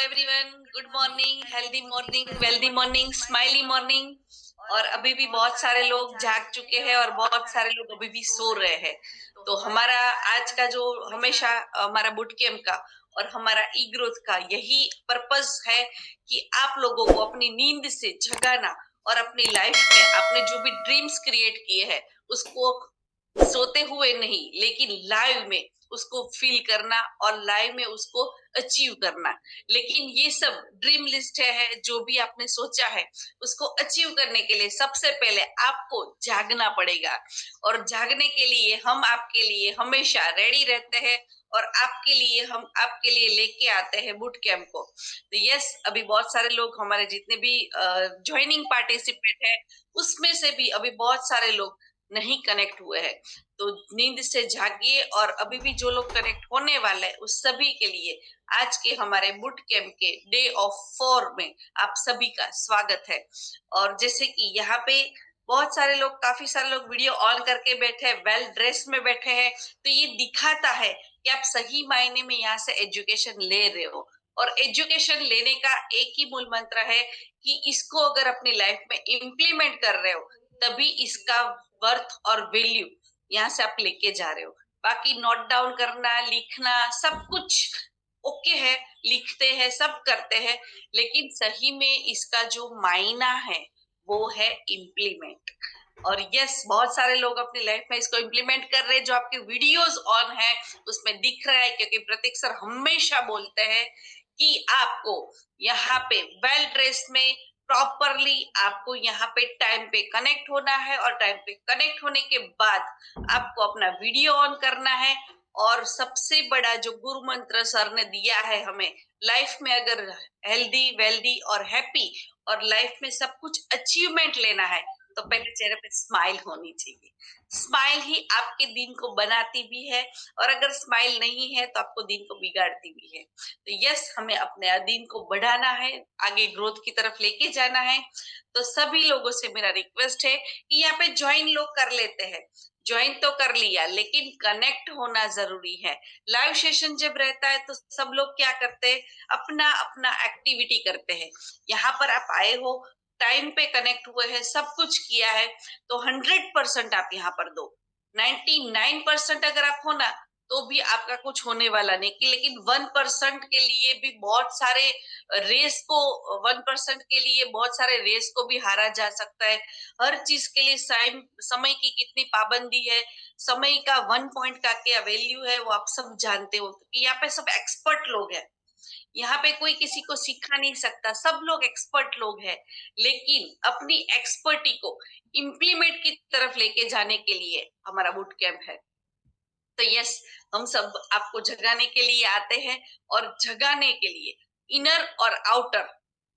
Everyone, good morning, healthy morning, wealthy morning, smiley morning. और अभी भी बहुत सारे लोग जाग चुके हैं और बहुत सारे लोग अभी भी सो रहे हैं। तो हमारा आज का जो हमेशा हमारा बुट कैंप का और हमारा ई ग्रोथ का यही पर्पस है कि आप लोगों को अपनी नींद से जगाना और अपनी लाइफ में आपने जो भी ड्रीम्स क्रिएट किए हैं उसको सोते हुए नहीं लेकिन लाइव में उसको फील करना और लाइव में उसको अचीव करना। लेकिन ये सब ड्रीम लिस्ट है जो भी आपने सोचा है उसको अचीव करने के लिए सबसे पहले आपको जागना पड़ेगा। और जागने के लिए हम आपके लिए हमेशा रेडी रहते हैं और आपके लिए हम आपके लिए लेके आते हैं बूट कैंप को। तो यस, अभी बहुत सारे लोग हमारे जितने भी ज्वाइनिंग पार्टिसिपेट है उसमें से भी अभी बहुत सारे लोग नहीं कनेक्ट हुए हैं। तो नींद से जागिए और अभी भी जो लोग कनेक्ट होने वाले हैं उस सभी के लिए आज के हमारे बूट कैंप के डे ऑफ 4 में आप सभी का स्वागत है। और जैसे कि यहाँ पे बहुत सारे लोग, काफी सारे लोग वीडियो ऑन करके बैठे हैं, वेल ड्रेस में बैठे हैं, तो ये दिखाता है कि आप सही मायने में यहाँ से एजुकेशन ले रहे हो। और एजुकेशन लेने का एक ही मूल मंत्र है कि इसको अगर अपनी लाइफ में इम्प्लीमेंट कर रहे हो तभी इसका वर्थ और वैल्यू यहाँ से आप लेके जा रहे हो। बाकी नोट डाउन करना, लिखना, सब कुछ ओके है, लिखते हैं, सब करते हैं, लेकिन सही में इसका जो मायना है वो है इम्प्लीमेंट। और यस, बहुत सारे लोग अपनी लाइफ में इसको इम्प्लीमेंट कर रहे हैं। जो आपके वीडियोस ऑन है उसमें दिख रहा है, क्योंकि प्रतीक सर हमेशा बोलते हैं कि आपको यहाँ पे वेल ड्रेस में प्रॉपरली आपको यहाँ पे टाइम पे कनेक्ट होना है और टाइम पे कनेक्ट होने के बाद आपको अपना वीडियो ऑन करना है। और सबसे बड़ा जो गुरु मंत्र सर ने दिया है हमें, लाइफ में अगर हेल्दी वेल्दी और हैप्पी और लाइफ में सब कुछ अचीवमेंट लेना है तो पहले चेहरे पे स्माइल होनी चाहिए। स्माइल ही आपके दिन को बनाती भी है और अगर स्माइल नहीं है तो आपको दिन को बिगाड़ती भी है। तो यस, हमें अपने दिन को बढ़ाना है, आगे ग्रोथ की तरफ लेके जाना है। तो सभी लोगों से मेरा रिक्वेस्ट है कि यहाँ पे ज्वाइन लोग कर लेते हैं, ज्वाइन तो कर लिया लेकिन कनेक्ट होना जरूरी है। लाइव सेशन जब रहता है तो सब लोग क्या करते हैं, अपना अपना एक्टिविटी करते हैं। यहाँ पर आप आए हो, टाइम पे कनेक्ट हुए हैं, सब कुछ किया है, तो 100% आप यहाँ पर दो। 99% अगर आप हो ना तो भी आपका कुछ होने वाला नहीं कि, लेकिन 1% के लिए भी बहुत सारे रेस को 1% के लिए बहुत सारे रेस को भी हारा जा सकता है। हर चीज के लिए समय की कितनी पाबंदी है, समय का 1 पॉइंट का क्या वैल्यू है वो आप सब जानते हो, क्योंकि यहाँ पे सब एक्सपर्ट लोग हैं। यहाँ पे कोई किसी को सिखा नहीं सकता, सब लोग एक्सपर्ट लोग हैं। लेकिन अपनी एक्सपर्टी को इम्प्लीमेंट की तरफ लेके जाने के लिए हमारा बूट कैंप है। तो यस, हम सब आपको जगाने के लिए आते हैं और जगाने के लिए इनर और आउटर,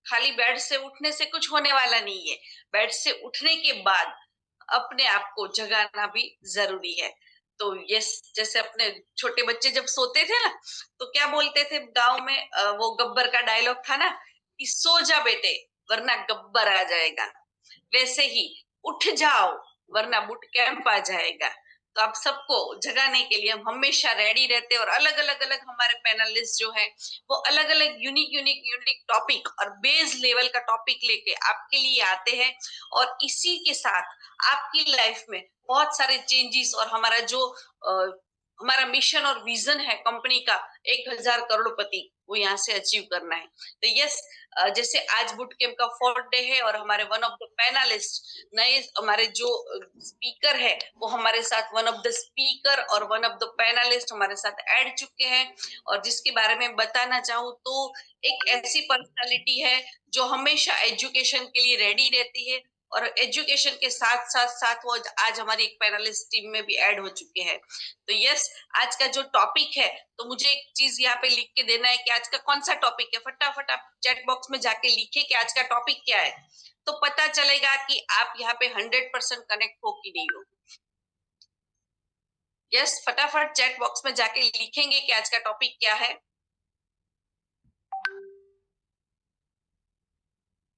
खाली बेड से उठने से कुछ होने वाला नहीं है। बेड से उठने के बाद अपने आप को जगाना भी जरूरी है। तो यस, जैसे अपने छोटे बच्चे जब सोते थे ना तो क्या बोलते थे गांव में, वो गब्बर का डायलॉग था ना कि सो जा बेटे वरना गब्बर आ जाएगा। वैसे ही उठ जाओ वरना बूट कैंप आ जाएगा। तो आप सबको जगाने के लिए हम हमेशा रेडी रहते हैं और अलग अलग अलग हमारे पैनलिस्ट जो है वो अलग अलग यूनिक टॉपिक और बेस लेवल का टॉपिक लेके आपके लिए आते हैं। और इसी के साथ आपकी लाइफ में बहुत सारे चेंजेस और हमारा जो हमारा मिशन और विजन है कंपनी का 1000 करोड़पति, वो यहाँ से अचीव करना है। तो यस, जैसे आज बूट कैंप का 4th डे है और हमारे वन ऑफ द पैनलिस्ट, नए हमारे जो स्पीकर है वो हमारे साथ वन ऑफ द स्पीकर और वन ऑफ द पैनलिस्ट हमारे साथ ऐड चुके हैं। और जिसके बारे में बताना चाहूँ तो एक ऐसी पर्सनालिटी है जो हमेशा एजुकेशन के लिए रेडी रहती है और एजुकेशन के साथ साथ साथ वो आज हमारी एक पैनलिस्ट टीम में भी ऐड हो चुके हैं। तो यस, आज का जो टॉपिक है, तो मुझे एक चीज यहाँ पे लिख के देना है कि आज का कौन सा टॉपिक है। फटाफट आप चैट बॉक्स में जाके लिखे कि आज का टॉपिक क्या है, तो पता चलेगा कि आप यहाँ पे 100% कनेक्ट हो कि नहीं हो। यस, फटाफट चैट बॉक्स में जाके लिखेंगे कि आज का टॉपिक क्या है।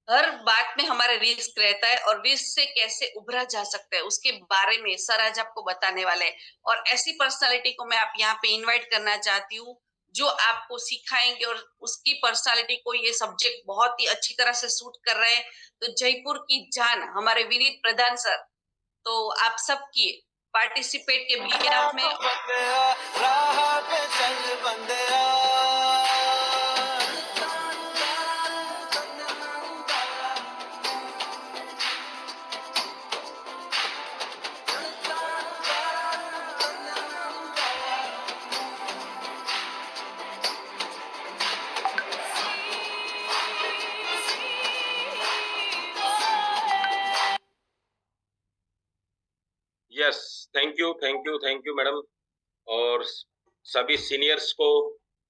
हर बात में हमारा रिस्क रहता है और रिस्क से कैसे उभरा जा सकता है उसके बारे में सर आज आपको बताने वाले हैं। और ऐसी पर्सनालिटी को मैं आप यहाँ पे इनवाइट करना चाहती हूँ जो आपको सिखाएंगे और उसकी पर्सनालिटी को ये सब्जेक्ट बहुत ही अच्छी तरह से सूट कर रहे हैं। तो जयपुर की जान हमारे विनीत प्रधान सर, तो आप सबकी पार्टिसिपेट के बिहाफ में यस, थैंक यू मैडम। और सभी सीनियर्स को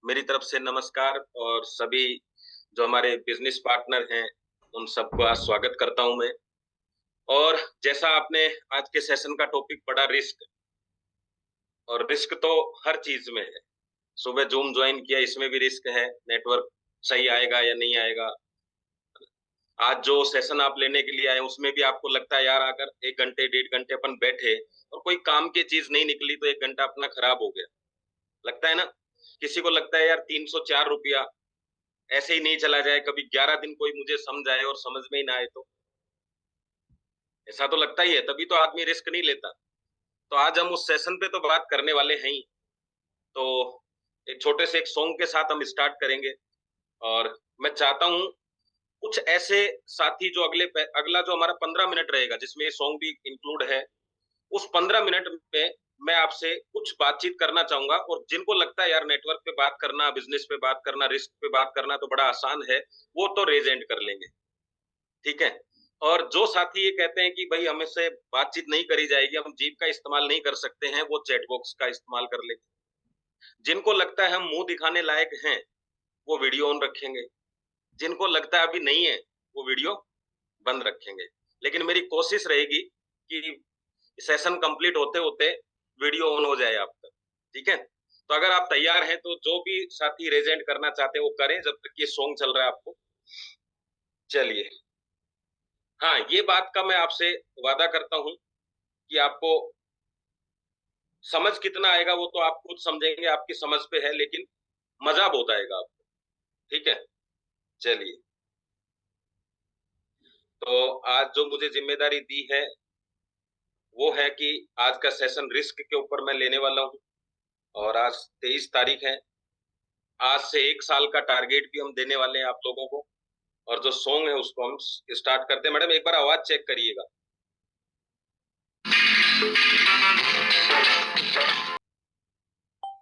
मेरी तरफ से नमस्कार, और सभी जो हमारे बिजनेस पार्टनर हैं उन सबको आज स्वागत करता हूं मैं। और जैसा आपने आज के सेशन का टॉपिक पढ़ा, रिस्क, और रिस्क तो हर चीज में है। सुबह जूम ज्वाइन किया, इसमें भी रिस्क है, नेटवर्क सही आएगा या नहीं आएगा। आज जो सेशन आप लेने के लिए आए उसमें भी आपको लगता है यार अगर 1 घंटे 1.5 घंटे अपन बैठे और कोई काम की चीज नहीं निकली तो 1 घंटा अपना खराब हो गया, लगता है ना। किसी को लगता है यार 304 रुपया ऐसे ही नहीं चला जाए, कभी 11 दिन कोई मुझे समझ आए और समझ में ही ना आए तो, ऐसा तो लगता ही है, तभी तो आदमी रिस्क नहीं लेता। तो आज हम उस सेशन पे तो बात करने वाले हैं ही। तो एक छोटे से एक सॉन्ग के साथ हम स्टार्ट करेंगे, और मैं चाहता हूं कुछ ऐसे साथी जो अगला जो हमारा 15 मिनट रहेगा जिसमें ये सॉन्ग भी इंक्लूड है, उस 15 मिनट में मैं आपसे कुछ बातचीत करना चाहूंगा। और जिनको लगता है यार नेटवर्क पे बात करना, बिजनेस पे बात करना, रिस्क पे बात करना तो बड़ा आसान है, वो तो रेज एंड कर लेंगे, ठीक है। और जो साथी ये कहते हैं कि भाई हमें से बातचीत नहीं करी जाएगी, हम जीभ का इस्तेमाल नहीं कर सकते हैं, वो चैट बॉक्स का इस्तेमाल कर लेंगे। जिनको लगता है हम मुंह दिखाने लायक हैं वो वीडियो ऑन रखेंगे, जिनको लगता है अभी नहीं है वो वीडियो बंद रखेंगे। लेकिन मेरी कोशिश रहेगी कि सेशन कंप्लीट होते होते वीडियो ऑन हो जाए आप तक, ठीक है। तो अगर आप तैयार हैं तो जो भी साथी रेजेंट करना चाहते हैं वो करें जब तक ये सॉन्ग चल रहा है आपको। चलिए, हाँ, ये बात का मैं आपसे वादा करता हूं कि आपको समझ कितना आएगा वो तो आप खुद समझेंगे, आपकी समझ पे है, लेकिन मजा बहुत आएगा आपको, ठीक है। चलिए, तो आज जो मुझे जिम्मेदारी दी है वो है कि आज का सेशन रिस्क के ऊपर मैं लेने वाला हूं, और आज 23 तारीख है। आज से 1 साल का टारगेट भी हम देने वाले हैं आप लोगों को, और जो सॉन्ग है उसको हम स्टार्ट करते हैं। मैडम एक बार आवाज चेक करिएगा।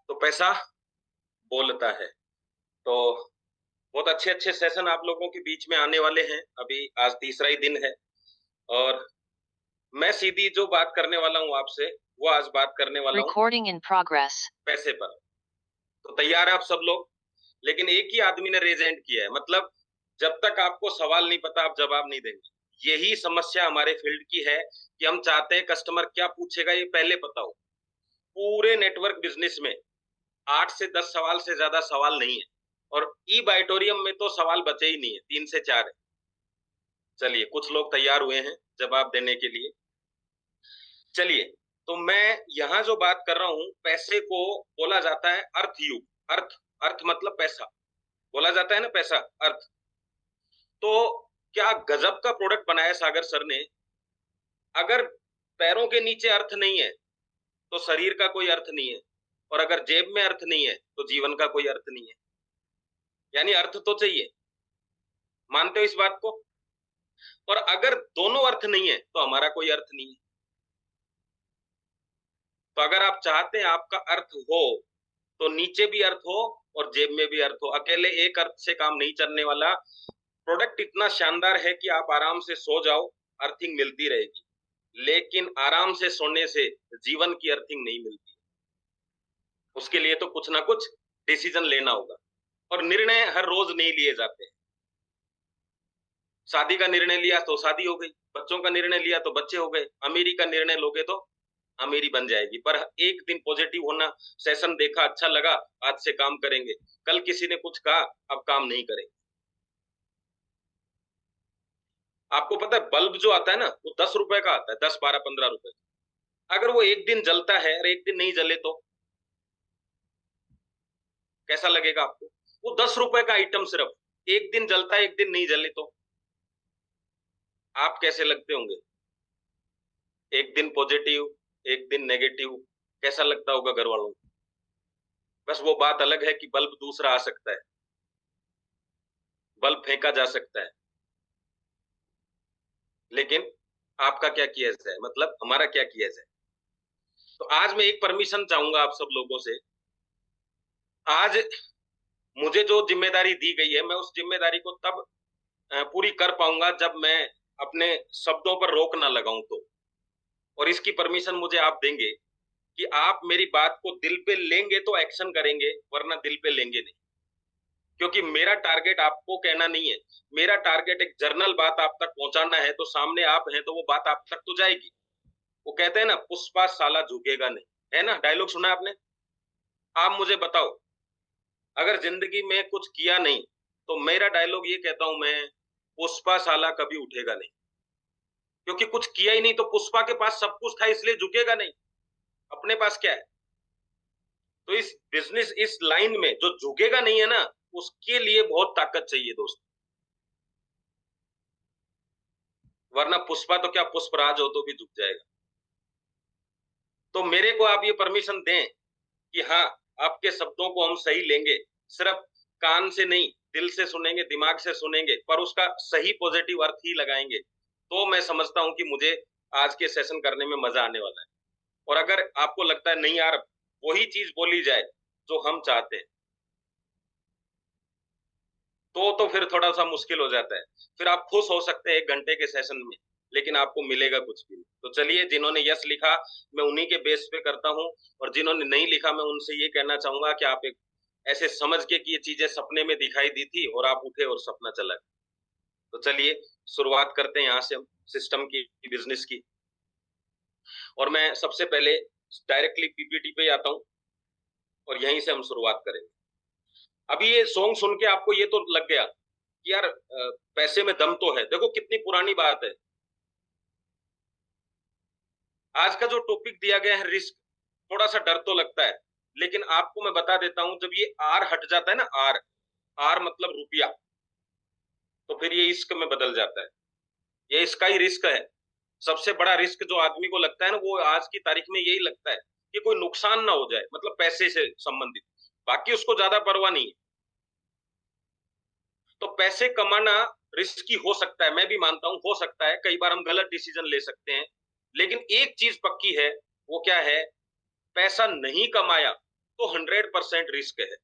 तो पैसा बोलता है। तो बहुत अच्छे अच्छे सेशन आप लोगों के बीच में आने वाले हैं, अभी आज तीसरा ही दिन है, और मैं सीधी जो बात करने वाला हूँ आपसे, वो आज बात करने वाला हूँ पैसे पर। तो तैयार है आप सब लोग? लेकिन एक ही आदमी ने रेज हैंड किया है, मतलब जब तक आपको सवाल नहीं पता आप जवाब नहीं देंगे। यही समस्या हमारे फील्ड की है कि हम चाहते हैं कस्टमर क्या पूछेगा ये पहले पता हो। पूरे नेटवर्क बिजनेस में 8 से 10 सवाल से ज्यादा सवाल नहीं है, और ई बाइटोरियम में तो सवाल बचे ही नहीं है, 3 से 4 है। चलिए, कुछ लोग तैयार हुए हैं जवाब देने के लिए। चलिए, तो मैं यहाँ जो बात कर रहा हूँ, पैसे को बोला जाता है अर्थयुग। अर्थ, अर्थ मतलब पैसा, बोला जाता है ना पैसा, अर्थ। तो क्या गजब का प्रोडक्ट बनाया सागर सर ने। अगर पैरों के नीचे अर्थ नहीं है तो शरीर का कोई अर्थ नहीं है, और अगर जेब में अर्थ नहीं है तो जीवन का कोई अर्थ नहीं है। यानी अर्थ तो चाहिए, मानते हो इस बात को? और अगर दोनों अर्थ नहीं है तो हमारा कोई अर्थ नहीं है। तो अगर आप चाहते हैं आपका अर्थ हो तो नीचे भी अर्थ हो और जेब में भी अर्थ हो। अकेले एक अर्थ से काम नहीं चलने वाला। प्रोडक्ट इतना शानदार है कि आप आराम से सो जाओ, अर्थिंग मिलती रहेगी, लेकिन आराम से सोने से जीवन की अर्थिंग नहीं मिलती। उसके लिए तो कुछ ना कुछ डिसीजन लेना होगा, और निर्णय हर रोज नहीं लिए जाते। शादी का निर्णय लिया तो शादी हो गई, बच्चों का निर्णय लिया तो बच्चे हो गए, अमीरी का निर्णय लोगे तो अमीरी बन जाएगी। पर एक दिन पॉजिटिव होना, सेशन देखा अच्छा लगा, आज से काम करेंगे। कल किसी ने कुछ कहा, अब काम नहीं करेंगे। आपको पता है बल्ब जो आता है ना वो 10 रुपए का आता है, 10, 12, 15 रुपए। अगर वो एक दिन जलता है और एक दिन नहीं जले तो कैसा लगेगा आपको? वो 10 रुपए का आइटम सिर्फ, एक दिन जलता है एक दिन नहीं जले तो आप कैसे लगते होंगे? एक दिन पॉजिटिव, एक दिन नेगेटिव, कैसा लगता होगा घर वालों को? बस वो बात अलग है कि बल्ब दूसरा आ सकता है, बल्ब फेंका जा सकता है, लेकिन आपका क्या किया जाए, मतलब हमारा क्या किया जाए। तो आज मैं एक परमिशन चाहूंगा आप सब लोगों से। आज मुझे जो जिम्मेदारी दी गई है मैं उस जिम्मेदारी को तब पूरी कर पाऊंगा जब मैं अपने शब्दों पर रोक ना लगाऊं तो। और इसकी परमिशन मुझे आप देंगे कि आप मेरी बात को दिल पे लेंगे तो एक्शन करेंगे, वरना दिल पे लेंगे नहीं। क्योंकि मेरा टारगेट आपको कहना नहीं है, मेरा टारगेट एक जर्नल बात आप तक पहुंचाना है। तो सामने आप हैं तो वो बात आप तक तो जाएगी। वो कहते हैं ना, पुष्पा साला झुकेगा नहीं, है ना, डायलॉग सुना आपने। आप मुझे बताओ, अगर जिंदगी में कुछ किया नहीं तो मेरा डायलॉग ये कहता हूं मैं, पुष्पा साला कभी उठेगा नहीं। क्योंकि कुछ किया ही नहीं तो पुष्पा के पास सब कुछ था इसलिए झुकेगा नहीं। अपने पास क्या है? तो इस बिजनेस, इस लाइन में जो झुकेगा नहीं है ना, उसके लिए बहुत ताकत चाहिए दोस्त। वरना पुष्पा तो क्या, पुष्पराज हो तो भी झुक जाएगा। तो मेरे को आप ये परमिशन दें कि हाँ, आपके शब्दों को हम सही लेंगे, सिर्फ कान से नहीं दिल से सुनेंगे, दिमाग से सुनेंगे, पर उसका सही पॉजिटिव अर्थ ही लगाएंगे। तो मैं समझता हूं कि मुझे आज के सेशन करने में मजा आने वाला है। और अगर आपको लगता है नहीं यार, वही चीज बोली जाए जो हम चाहते हैं, तो फिर थोड़ा सा मुश्किल हो जाता है। फिर आप खुश हो सकते हैं 1 घंटे के सेशन में, लेकिन आपको मिलेगा कुछ भी नहीं। तो चलिए, जिन्होंने यस लिखा मैं उन्हीं के बेस पे करता हूं, और जिन्होंने नहीं लिखा मैं उनसे ये कहना चाहूंगा कि आप एक ऐसे समझ के कि ये चीजें सपने में दिखाई दी थी और आप उठे और सपना चला गया। तो चलिए शुरुआत करते हैं यहाँ से हम सिस्टम की, बिजनेस की। और मैं सबसे पहले डायरेक्टली पीपीटी पे आता हूँ और यहीं से हम शुरुआत करेंगे। अभी ये सॉन्ग सुन के आपको ये तो लग गया कि यार पैसे में दम तो है। देखो कितनी पुरानी बात है। आज का जो टॉपिक दिया गया है रिस्क, थोड़ा सा डर तो लगता है, लेकिन आपको मैं बता देता हूं, जब ये आर हट जाता है ना, आर, आर मतलब रुपया, तो फिर ये इश्क में बदल जाता है। ये इसका ही रिस्क है। सबसे बड़ा रिस्क जो आदमी को लगता है ना, वो आज की तारीख में यही लगता है कि कोई नुकसान ना हो जाए, मतलब पैसे से संबंधित। बाकी उसको ज्यादा परवाह नहीं है। तो पैसे कमाना रिस्की हो सकता है, मैं भी मानता हूं, हो सकता है कई बार हम गलत डिसीजन ले सकते हैं। लेकिन एक चीज पक्की है, वो क्या है? पैसा नहीं कमाया तो 100% रिस्क है।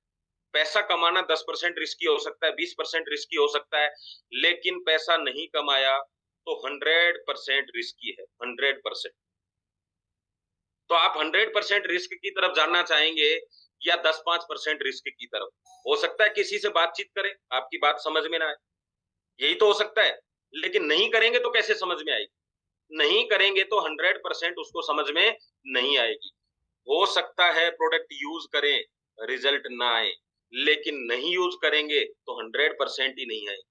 पैसा कमाना 10% रिस्की हो सकता है, 20% रिस्की हो सकता है, लेकिन पैसा नहीं कमाया तो 100% रिस्की है, 100%। तो आप 100% रिस्क की तरफ जाना चाहेंगे या 10-5% रिस्क की तरफ? हो सकता है किसी से बातचीत करें, आपकी बात समझ में ना आए, यही तो हो सकता है। लेकिन नहीं करेंगे तो कैसे समझ में आएगी? नहीं करेंगे तो 100% उसको समझ में नहीं आएगी। हो सकता है प्रोडक्ट यूज करें, रिजल्ट ना आए, लेकिन नहीं यूज करेंगे तो 100% ही नहीं आए।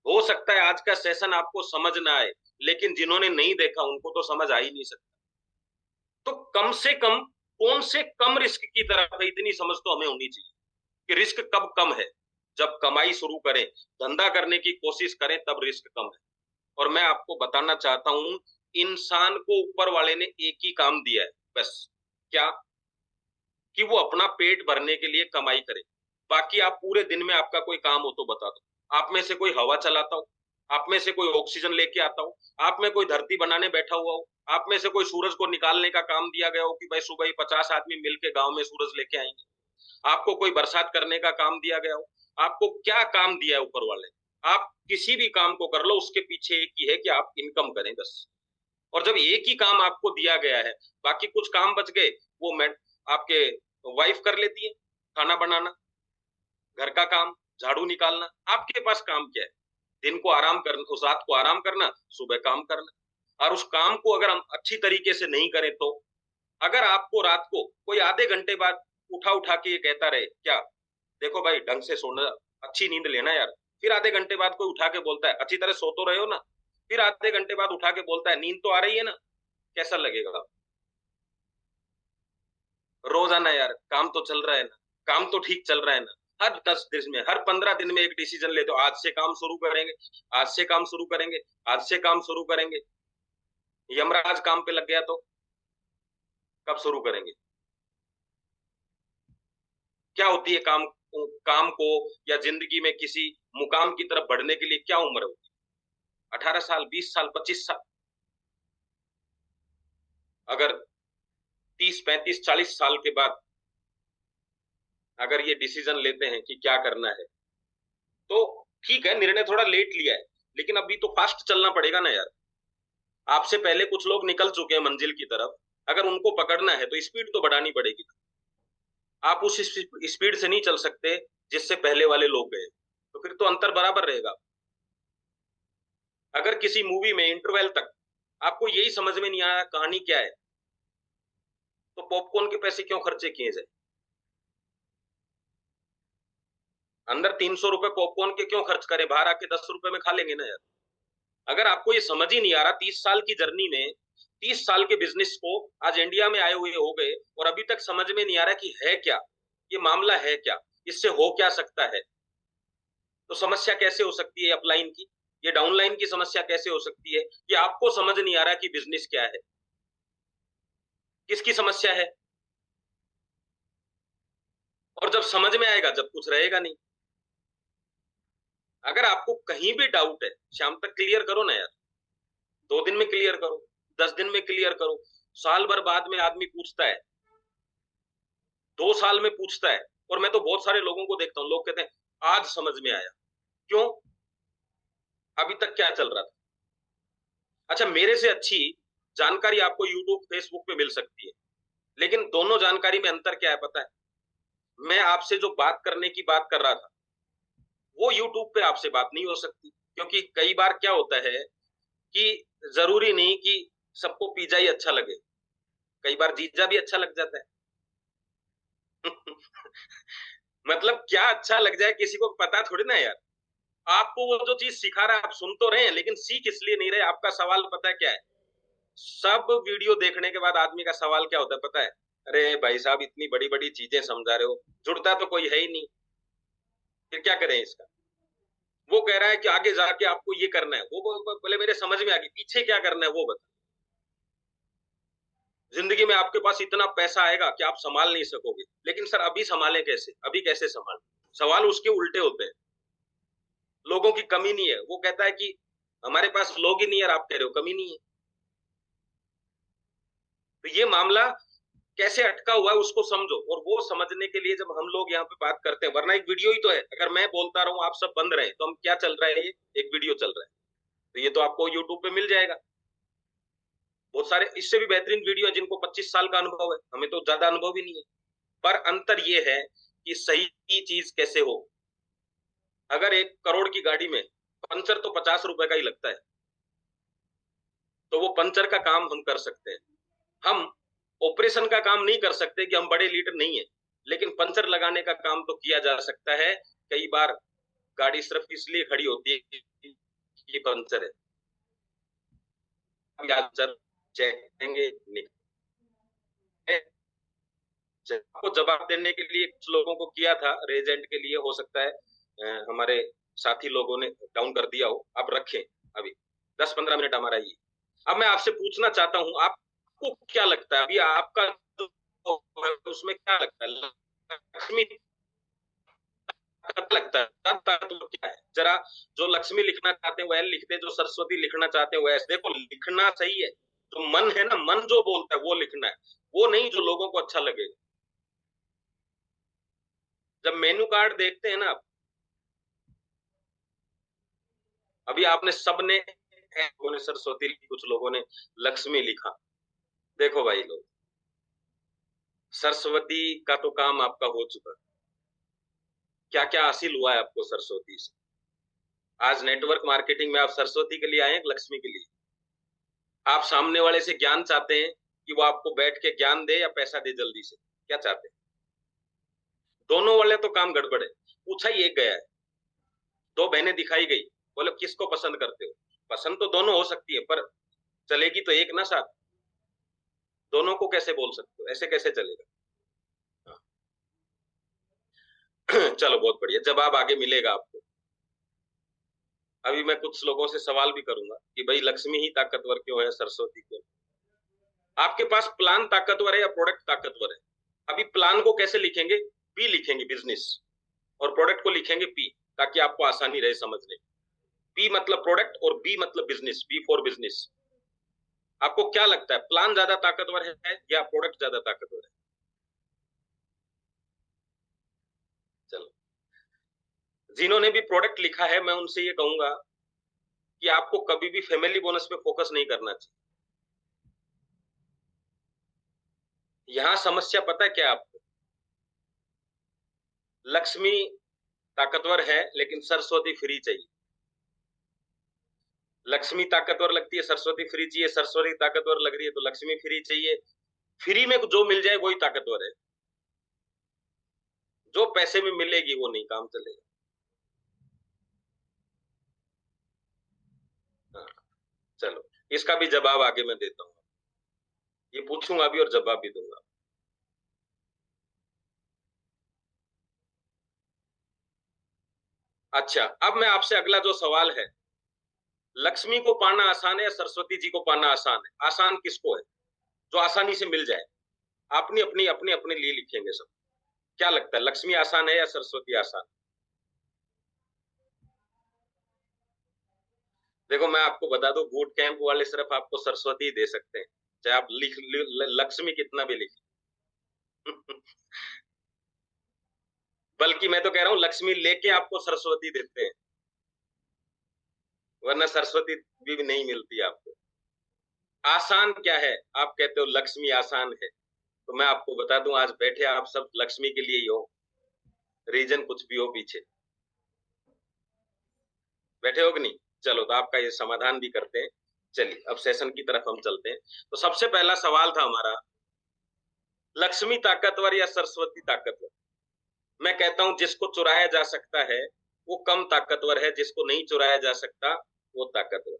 हो सकता है आज का सेशन आपको समझ ना आए, लेकिन जिन्होंने नहीं देखा उनको तो समझ आ ही नहीं सकता। तो कम से कम कौन से कम रिस्क की तरफ है, इतनी समझ तो हमें होनी चाहिए कि रिस्क कब कम है। जब कमाई शुरू करें, धंधा करने की कोशिश करें, तब रिस्क कम है। और मैं आपको बताना चाहता हूं, इंसान को ऊपर वाले ने एक ही काम दिया है बस। क्या? कि वो अपना पेट भरने के लिए कमाई करे। बाकी आप पूरे दिन में आपका कोई काम हो तो बता दो। आप में से कोई हवा चलाता हो, आप में से कोई ऑक्सीजन लेके आता हो, आप में कोई धरती बनाने बैठा हुआ हो, आप में से कोई सूरज को निकालने का काम दिया गया हो कि भाई सुबह ही 50 आदमी मिलके गांव में सूरज लेके आएंगे, आपको कोई बरसात करने का काम दिया गया हो। आपको क्या काम दिया है ऊपर वाले? आप किसी भी काम को कर लो, उसके पीछे एक ही है कि आप इनकम करें बस। और जब एक ही काम आपको दिया गया है, बाकी कुछ काम बच गए, वो मैं आपके वाइफ कर लेती है, खाना बनाना, घर का काम, झाड़ू निकालना। आपके पास काम क्या है? दिन को आराम करना, उस रात को आराम करना, सुबह काम करना। और उस काम को अगर हम अच्छी तरीके से नहीं करें तो, अगर आपको रात को कोई आधे घंटे बाद उठा उठा के ये कहता रहे, क्या देखो भाई ढंग से सोना, अच्छी नींद लेना यार, फिर आधे घंटे बाद कोई उठा के बोलता है अच्छी तरह सो तो रहे हो ना, फिर आधे घंटे बाद उठा के बोलता है नींद तो आ रही है ना, कैसा लगेगा? रोजाना यार काम तो चल रहा है ना, काम तो ठीक चल रहा है ना? हर 10 दिन में, हर 15 दिन में एक डिसीजन लेते हो, आज से काम शुरू करेंगे, आज से काम शुरू करेंगे, आज से काम शुरू करेंगे। यमराज काम पे लग गया तो कब शुरू करेंगे? क्या होती है काम, काम को या जिंदगी में किसी मुकाम की तरफ बढ़ने के लिए क्या उम्र होती है? 18 साल, 20 साल, 25 साल। अगर 30, 35, 40 साल के बाद अगर ये डिसीजन लेते हैं कि क्या करना है, तो ठीक है, निर्णय थोड़ा लेट लिया है, लेकिन अभी तो फास्ट चलना पड़ेगा ना यार। आपसे पहले कुछ लोग निकल चुके हैं मंजिल की तरफ, अगर उनको पकड़ना है तो स्पीड तो बढ़ानी पड़ेगी। आप उस स्पीड से नहीं चल सकते जिससे पहले वाले लोग गए, तो फिर तो अंतर बराबर रहेगा। अगर किसी मूवी में इंटरवल तक आपको यही समझ में नहीं आया कहानी क्या है, तो पॉपकॉर्न के पैसे क्यों खर्चे किए जाए? अंदर 300 रुपए पॉपकॉर्न के क्यों खर्च करें, बाहर आके 10 रुपए में खा लेंगे ना यार। अगर आपको ये समझ ही नहीं आ रहा, 30 साल की जर्नी में 30 साल के बिजनेस को आज इंडिया में आए हुए हो गए और अभी तक समझ में नहीं आ रहा कि है क्या, ये मामला है क्या, इससे हो क्या सकता है, तो समस्या कैसे हो सकती है अपलाइन की, ये डाउनलाइन की समस्या कैसे हो सकती है कि आपको समझ नहीं आ रहा कि बिजनेस क्या है, किसकी समस्या है। और जब समझ में आएगा, जब कुछ रहेगा नहीं। अगर आपको कहीं भी डाउट है, शाम तक क्लियर करो ना यार, 2 दिन में क्लियर करो, 10 दिन में क्लियर करो। साल भर बाद में आदमी पूछता है, 2 साल में पूछता है, और मैं तो बहुत सारे लोगों को देखता हूँ, लोग कहते हैं आज समझ में आया। क्यों? अभी तक क्या चल रहा था? अच्छा, मेरे से अच्छी जानकारी आपको यूट्यूब, फेसबुक पे मिल सकती है, लेकिन दोनों जानकारी में अंतर क्या है पता है? मैं आपसे जो बात करने की बात कर रहा था, वो यूट्यूब पे आपसे बात नहीं हो सकती, क्योंकि कई बार क्या होता है कि जरूरी नहीं कि सबको पिज्जा ही अच्छा लगे, कई बार जीजा भी अच्छा लग जाता है। मतलब क्या अच्छा लग जाए किसी को पता थोड़ी ना यार। आपको वो जो चीज सिखा रहा है आप सुन तो रहे हैं, लेकिन सीख इसलिए नहीं रहे। आपका सवाल पता है क्या है? सब वीडियो देखने के बाद आदमी का सवाल क्या होता है पता है? अरे भाई साहब, इतनी बड़ी बड़ी चीजें समझा रहे हो, जुड़ता तो कोई है ही नहीं, फिर क्या करें इसका? वो कह रहा है कि आगे जाके आपको ये करना है, वो बोले मेरे समझ में आ गई, पीछे क्या करना है वो बता। जिंदगी में आपके पास इतना पैसा आएगा कि आप संभाल नहीं सकोगे, लेकिन सर अभी संभालें कैसे, अभी कैसे संभाल? सवाल उसके उल्टे होते हैं। लोगों की कमी नहीं है, वो कहता है कि हमारे पास लोग ही नहीं है, और आप कह रहे हो कमी नहीं है। तो ये मामला कैसे अटका हुआ है उसको समझो, और वो समझने के लिए जब हम लोग यहाँ पे बात करते हैं, वरना एक वीडियो ही तो है, अगर मैं बोलता रहूं आप सब बंद रहे तो हम क्या चल रहा है, ये एक वीडियो चल रहा है, तो ये तो आपको यूट्यूब पे मिल जाएगा। बहुत सारे इससे भी बेहतरीन वीडियो है जिनको 25 साल का अनुभव है, हमें तो ज्यादा अनुभव ही नहीं है। पर अंतर ये है कि सही चीज कैसे हो। अगर 1 करोड़ की गाड़ी में पंचर तो 50 रुपए का ही लगता है, तो वो पंचर का काम हम कर सकते हैं। हम ऑपरेशन का काम नहीं कर सकते कि हम बड़े लीडर नहीं है, लेकिन पंचर लगाने का काम तो किया जा सकता है। कई बार गाड़ी सिर्फ इसलिए खड़ी होती है कि पंचर है, पंचर चेक करेंगे, आपको जवाब देने के लिए कुछ लोगों को किया था, रेजेंट के लिए हो सकता है हमारे साथी लोगों ने डाउन कर दिया हो, आप रखें अभी 10-15 मिनट हमारा ये। अब मैं आपसे पूछना चाहता हूं, आपको क्या लगता है अभी आपका उसमें क्या लगता है, लक्ष्मी लगता है तो क्या है? जरा जो लक्ष्मी लिखना चाहते हैं वो एल लिखते, जो सरस्वती लिखना चाहते हैं वो एस। देखो लिखना सही है, जो मन है ना, मन जो बोलता है वो लिखना है, वो नहीं जो लोगों को अच्छा लगेगा। जब मेनू कार्ड देखते हैं ना आप, अभी आपने सबने, लोगों ने सरस्वती लिखी, कुछ लोगों ने लक्ष्मी लिखा। देखो भाई लोग, सरस्वती का तो काम आपका हो चुका, क्या क्या हासिल हुआ है आपको सरस्वती से? आज नेटवर्क मार्केटिंग में आप सरस्वती के लिए आए हैं, लक्ष्मी के लिए? आप सामने वाले से ज्ञान चाहते हैं कि वो आपको बैठ के ज्ञान दे या पैसा दे जल्दी से, क्या चाहते हैं? दोनों वाले तो काम गड़बड़ है। पूछा ही एक गया है, 2 बहनें दिखाई गई, बोले किसको पसंद करते हो? पसंद तो दोनों हो सकती है, पर चलेगी तो एक ना साथ, दोनों को कैसे बोल सकते हो, ऐसे कैसे चलेगा? चलो बहुत बढ़िया, जवाब आगे मिलेगा आपको। अभी मैं कुछ लोगों से सवाल भी करूंगा कि भाई लक्ष्मी ही ताकतवर क्यों है, सरस्वती क्यों? आपके पास प्लान ताकतवर है या प्रोडक्ट ताकतवर है? अभी प्लान को कैसे लिखेंगे? पी लिखेंगे, बिजनेस, और प्रोडक्ट को लिखेंगे पी, ताकि आपको आसानी रहे समझने। पी मतलब प्रोडक्ट और बी मतलब बिजनेस, बी फॉर बिजनेस। आपको क्या लगता है, प्लान ज्यादा ताकतवर है या प्रोडक्ट ज्यादा ताकतवर है? चलो, जिन्होंने भी प्रोडक्ट लिखा है मैं उनसे ये कहूंगा कि आपको कभी भी फैमिली बोनस पे फोकस नहीं करना चाहिए। यहां समस्या पता है क्या आपको? लक्ष्मी ताकतवर है लेकिन सरस्वती फ्री चाहिए। लक्ष्मी ताकतवर लगती है, सरस्वती फ्री चाहिए, सरस्वती ताकतवर लग रही है तो लक्ष्मी फ्री चाहिए। फ्री में जो मिल जाए वही ताकतवर है, जो पैसे में मिलेगी वो नहीं काम चलेगा। हाँ, चलो, इसका भी जवाब आगे मैं देता हूँ। ये पूछूंगा भी और जवाब भी दूंगा। अच्छा, अब मैं आपसे अगला जो सवाल है, लक्ष्मी को पाना आसान है या सरस्वती जी को पाना आसान है? आसान किसको है? जो आसानी से मिल जाए। अपनी अपनी अपने अपने लिए लिखेंगे सब। क्या लगता है, लक्ष्मी आसान है या सरस्वती आसान? देखो मैं आपको बता दूं, बूट कैंप वाले सिर्फ आपको सरस्वती ही दे सकते हैं, चाहे आप लक्ष्मी कितना भी लिखें। बल्कि मैं तो कह रहा हूं लक्ष्मी लेके आपको सरस्वती देते हैं, वरना सरस्वती भी नहीं मिलती आपको। आसान क्या है? आप कहते हो लक्ष्मी आसान है, तो मैं आपको बता दूं, आज बैठे आप सब लक्ष्मी के लिए ही हो, रीजन कुछ भी हो पीछे बैठे हो कि नहीं। चलो, तो आपका ये समाधान भी करते हैं। चलिए अब सेशन की तरफ हम चलते हैं। तो सबसे पहला सवाल था हमारा, लक्ष्मी ताकतवर या सरस्वती ताकतवर? मैं कहता हूं जिसको चुराया जा सकता है वो कम ताकतवर है, जिसको नहीं चुराया जा सकता वो ताकतवर।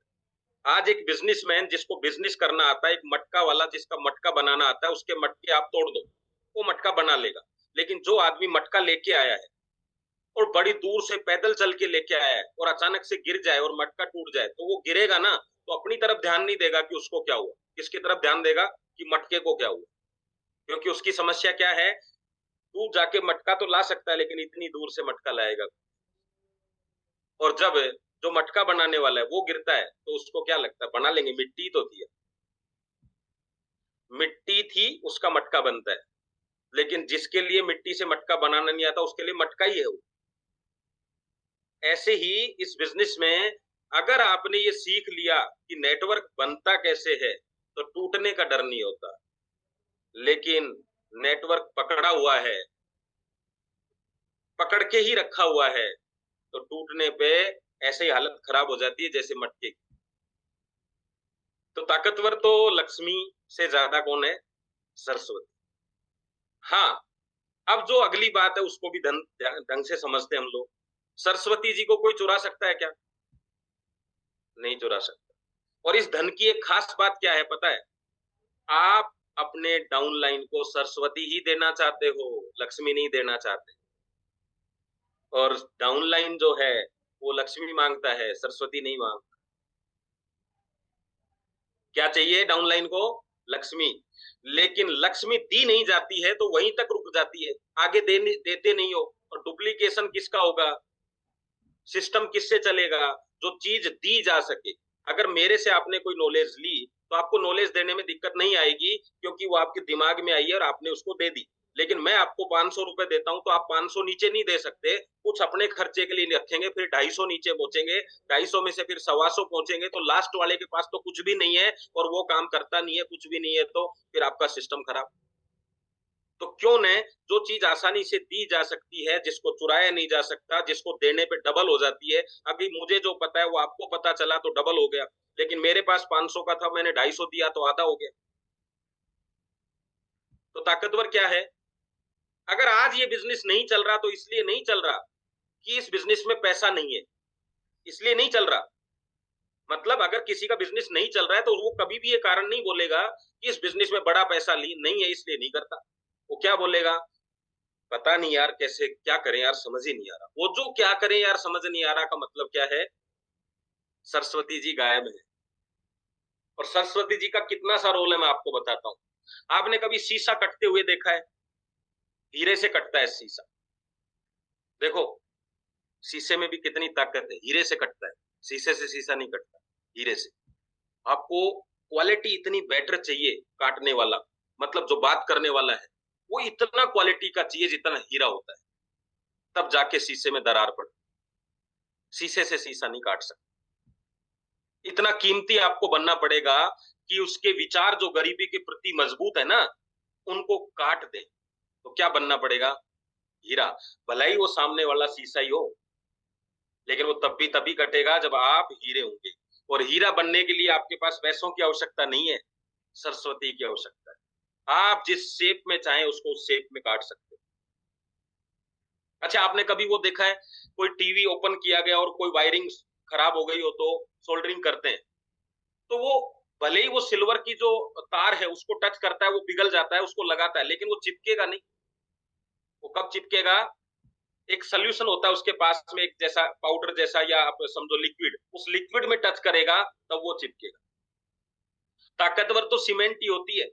आज एक बिजनेसमैन जिसको बिजनेस करना आता है, एक मटका वाला जिसका मटका बनाना आता है, उसके मटके आप तोड़ दो, वो मटका बना लेगा। लेकिन जो आदमी मटका लेके आया है और बड़ी दूर से पैदल चल के लेके आया है और अचानक से गिर जाए और मटका टूट जाए, तो वो गिरेगा ना, तो अपनी तरफ ध्यान नहीं देगा कि उसको क्या हुआ, किसकी तरफ ध्यान देगा कि मटके को क्या हुआ। क्योंकि उसकी समस्या क्या है, तू जाके मटका तो ला सकता है लेकिन इतनी दूर से मटका लाएगा। और जब जो मटका बनाने वाला है वो गिरता है तो उसको क्या लगता है, बना लेंगे, मिट्टी तो थी, मिट्टी थी उसका मटका बनता है। लेकिन जिसके लिए मिट्टी से मटका बनाना नहीं आता उसके लिए मटका ही है वो। ऐसे ही इस बिजनेस में अगर आपने ये सीख लिया कि नेटवर्क बनता कैसे है तो टूटने का डर नहीं होता। लेकिन नेटवर्क पकड़ा हुआ है, पकड़ के ही रखा हुआ है, तो टूटने पे ऐसे ही हालत खराब हो जाती है जैसे मटके की। तो ताकतवर तो लक्ष्मी से ज्यादा कौन है? सरस्वती। हाँ, अब जो अगली बात है उसको भी ढंग से समझते हैं हम लोग। सरस्वती जी को कोई चुरा सकता है क्या? नहीं चुरा सकता। और इस धन की एक खास बात क्या है पता है? आप अपने डाउनलाइन को सरस्वती ही देना चाहते हो, लक्ष्मी नहीं देना चाहते। और डाउनलाइन जो है वो लक्ष्मी मांगता है, सरस्वती नहीं मांगता। क्या चाहिए डाउनलाइन को? लक्ष्मी। लेकिन लक्ष्मी दी नहीं जाती है तो वहीं तक रुक जाती है, आगे देते नहीं हो। और डुप्लीकेशन किसका होगा, सिस्टम किससे चलेगा? जो चीज दी जा सके। अगर मेरे से आपने कोई नॉलेज ली तो आपको नॉलेज देने में दिक्कत नहीं आएगी, क्योंकि वो आपके दिमाग में आई है और आपने उसको दे दी। लेकिन मैं आपको 500 रुपए देता हूं तो आप 500 नीचे नहीं दे सकते, कुछ अपने खर्चे के लिए रखेंगे, फिर 250 नीचे पहुंचेंगे, 250 में से फिर 125 पहुंचेंगे, तो लास्ट वाले के पास तो कुछ भी नहीं है और वो काम करता नहीं है, कुछ भी नहीं है, तो फिर आपका सिस्टम खराब। तो क्यों न जो चीज आसानी से दी जा सकती है, जिसको चुराया नहीं जा सकता, जिसको देने पे डबल हो जाती है। अभी मुझे जो पता है वो आपको पता चला तो डबल हो गया, लेकिन मेरे पास 500 का था, मैंने 250 दिया तो आधा हो गया। तो ताकतवर क्या है? अगर आज ये बिजनेस नहीं चल रहा तो इसलिए नहीं चल रहा कि इस बिजनेस में पैसा नहीं है, इसलिए नहीं चल रहा। मतलब अगर किसी का बिजनेस नहीं चल रहा है तो वो कभी भी ये कारण नहीं बोलेगा कि इस बिजनेस में बड़ा पैसा नहीं है इसलिए नहीं करता। वो क्या बोलेगा, पता नहीं यार कैसे क्या करें यार, समझ ही नहीं आ रहा। वो जो क्या करें यार समझ नहीं आ रहा का मतलब क्या है, सरस्वती जी गायब है। और सरस्वती जी का कितना सा रोल है मैं आपको बताता हूँ। आपने कभी शीशा कटते हुए देखा है? हीरे से कटता है शीशा, देखो शीशे में भी कितनी ताकत है, हीरे से कटता है। शीशे से शीशा नहीं कटता, हीरे से। आपको क्वालिटी इतनी बेटर चाहिए काटने वाला, मतलब जो बात करने वाला है वो इतना क्वालिटी का चाहिए जितना हीरा होता है, तब जाके शीशे में दरार पड़े। शीशे से शीशा नहीं काट सकते। इतना कीमती आपको बनना पड़ेगा कि उसके विचार जो गरीबी के प्रति मजबूत है ना, उनको काट दे। तो क्या बनना पड़ेगा? हीरा। भला ही वो सामने वाला शीशा ही हो, लेकिन वो तब भी तभी कटेगा जब आप हीरे होंगे। और हीरा बनने के लिए आपके पास पैसों की आवश्यकता नहीं है, सरस्वती की आवश्यकता है। आप जिस शेप में चाहें उसको उस शेप में काट सकते हो। अच्छा, आपने कभी वो देखा है, कोई टीवी ओपन किया गया और कोई वायरिंग खराब हो गई हो तो सोल्डरिंग करते हैं, तो वो भले ही वो सिल्वर की जो तार है उसको टच करता है, वो पिघल जाता है, उसको लगाता है, लेकिन वो चिपकेगा नहीं। वो कब चिपकेगा? एक सोल्यूशन होता है उसके पास में, एक जैसा पाउडर जैसा, या आप समझो लिक्विड, उस लिक्विड में टच करेगा तब वो चिपकेगा। ताकतवर तो सीमेंट ही होती है,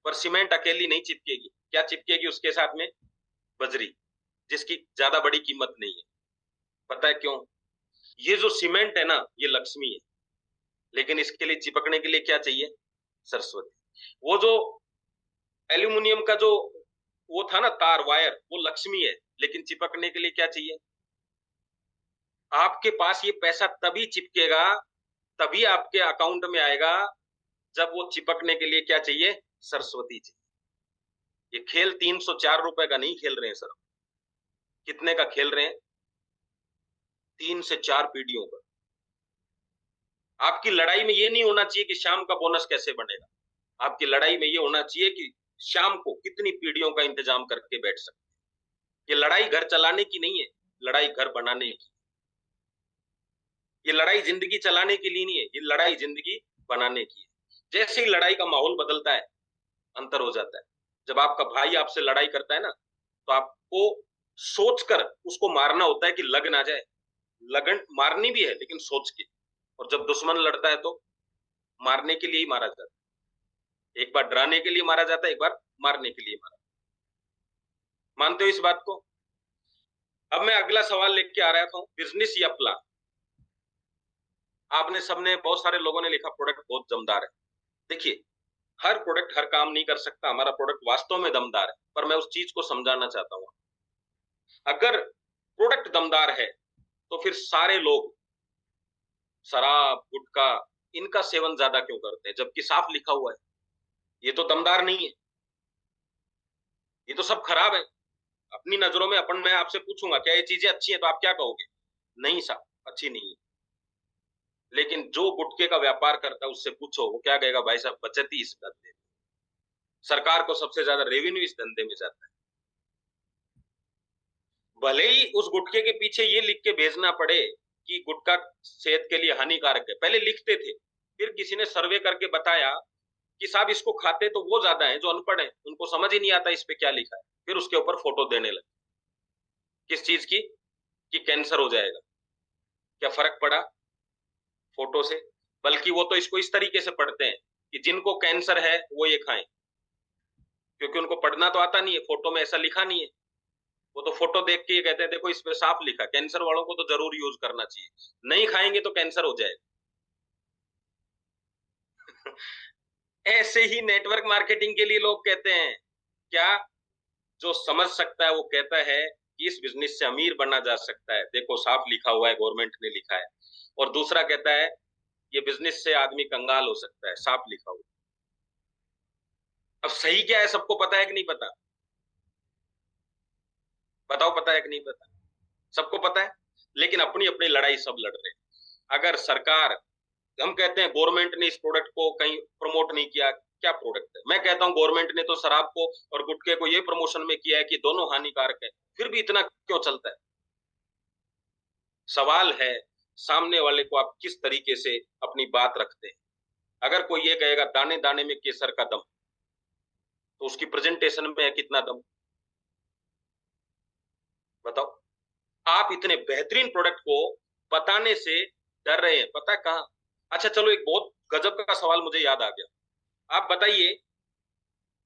पर सीमेंट अकेली नहीं चिपकेगी। क्या चिपकेगी उसके साथ में? बजरी, जिसकी ज्यादा बड़ी कीमत नहीं है। पता है क्यों? ये जो सीमेंट है ना, ये लक्ष्मी है, लेकिन इसके लिए चिपकने के लिए क्या चाहिए? सरस्वती। वो जो एल्यूमिनियम का जो वो था ना तार वायर, वो लक्ष्मी है, लेकिन चिपकने के लिए क्या चाहिए? आपके पास ये पैसा तभी चिपकेगा, तभी आपके अकाउंट में आएगा, जब वो चिपकने के लिए क्या चाहिए? सरस्वती चाहिए। ये खेल 304 रुपए का नहीं खेल रहे हैं सर। कितने का खेल रहे हैं? 3 से 4 पीढ़ियों का। आपकी लड़ाई में ये नहीं होना चाहिए कि शाम का बोनस कैसे बनेगा। आपकी लड़ाई में ये होना चाहिए कि शाम को कितनी पीढ़ियों का इंतजाम करके बैठ सकते। ये लड़ाई घर चलाने की नहीं है, लड़ाई घर बनाने की। ये लड़ाई जिंदगी चलाने के लिए नहीं है, ये लड़ाई जिंदगी बनाने की है। जैसे ही लड़ाई का माहौल बदलता है, अंतर हो जाता है। जब आपका भाई आपसे लड़ाई करता है ना, तो आपको सोचकर उसको मारना होता है कि लग ना जाए। लगन मारनी भी है लेकिन सोच के। और जब दुश्मन लड़ता है तो मारने के लिए ही मारा जाता है। एक बार डराने के लिए मारा जाता है, एक बार मारने के लिए मारा। मानते हो इस बात को? अब मैं अगला सवाल लेके आ रहा था, बिजनेस या प्लान। आपने सबने, बहुत सारे लोगों ने लिखा प्रोडक्ट बहुत दमदार है। देखिए, हर प्रोडक्ट हर काम नहीं कर सकता। हमारा प्रोडक्ट वास्तव में दमदार है, पर मैं उस चीज को समझाना चाहता हूं। अगर प्रोडक्ट दमदार है तो फिर सारे लोग शराब गुटखा इनका सेवन ज्यादा क्यों करते हैं, जबकि साफ लिखा हुआ है ये तो दमदार नहीं है, ये तो सब खराब है। अपनी नजरों में अपन, मैं आपसे पूछूंगा क्या ये चीजें अच्छी हैं, तो आप क्या कहोगे? नहीं साहब, अच्छी नहीं है। लेकिन जो गुटखे का व्यापार करता है उससे पूछो, वो क्या कहेगा? भाई साहब, बचत ही इस धंधे में, सरकार को सबसे ज्यादा रेवेन्यू इस धंधे में जाता है। भले ही उस गुटखे के पीछे ये लिख के भेजना पड़े कि गुटखा सेहत के लिए हानिकारक है, पहले लिखते थे, फिर किसी ने सर्वे करके बताया कि साहब इसको खाते तो वो ज्यादा है जो अनपढ़ है, उनको समझ ही नहीं आता इस पे क्या लिखा है, फिर उसके ऊपर फोटो देने लगे। किस चीज की? कि कैंसर हो जाएगा। क्या फर्क पड़ा फोटो से? बल्कि वो तो इसको इस तरीके से पढ़ते हैं कि जिनको कैंसर है वो ये खाएं, क्योंकि उनको पढ़ना तो आता नहीं है, फोटो में ऐसा लिखा नहीं है। वो तो फोटो देख के ये कहते हैं देखो इस पे साफ लिखा, कैंसर वालों को तो जरूर यूज करना चाहिए, नहीं खाएंगे तो कैंसर हो जाएगा। ऐसे ही नेटवर्क मार्केटिंग के लिए लोग कहते हैं क्या? जो समझ सकता है वो कहता है कि इस बिजनेस से अमीर बना जा सकता है, देखो साफ लिखा हुआ है, गवर्नमेंट ने लिखा है। और दूसरा कहता है ये बिजनेस से आदमी कंगाल हो सकता है, साफ लिखा हुआ। अब सही क्या है सबको पता है कि नहीं पता? बताओ, पता है कि नहीं पता? सबको पता है, लेकिन अपनी अपनी लड़ाई सब लड़ रहे हैं। अगर सरकार, हम कहते हैं गवर्नमेंट ने इस प्रोडक्ट को कहीं प्रमोट नहीं किया, क्या प्रोडक्ट है? मैं कहता हूं गवर्नमेंट ने तो शराब को और गुटखे को ये प्रमोशन में किया है कि दोनों हानिकारक है, फिर भी इतना क्यों चलता है? सवाल है सामने वाले को आप किस तरीके से अपनी बात रखते हैं। अगर कोई ये कहेगा दाने दाने में केसर का दम, तो उसकी प्रेजेंटेशन में है कितना दम। बताओ, आप इतने बेहतरीन प्रोडक्ट को बताने से डर रहे हैं, पता है कहाँ? अच्छा चलो, एक बहुत गजब का सवाल मुझे याद आ गया। आप बताइए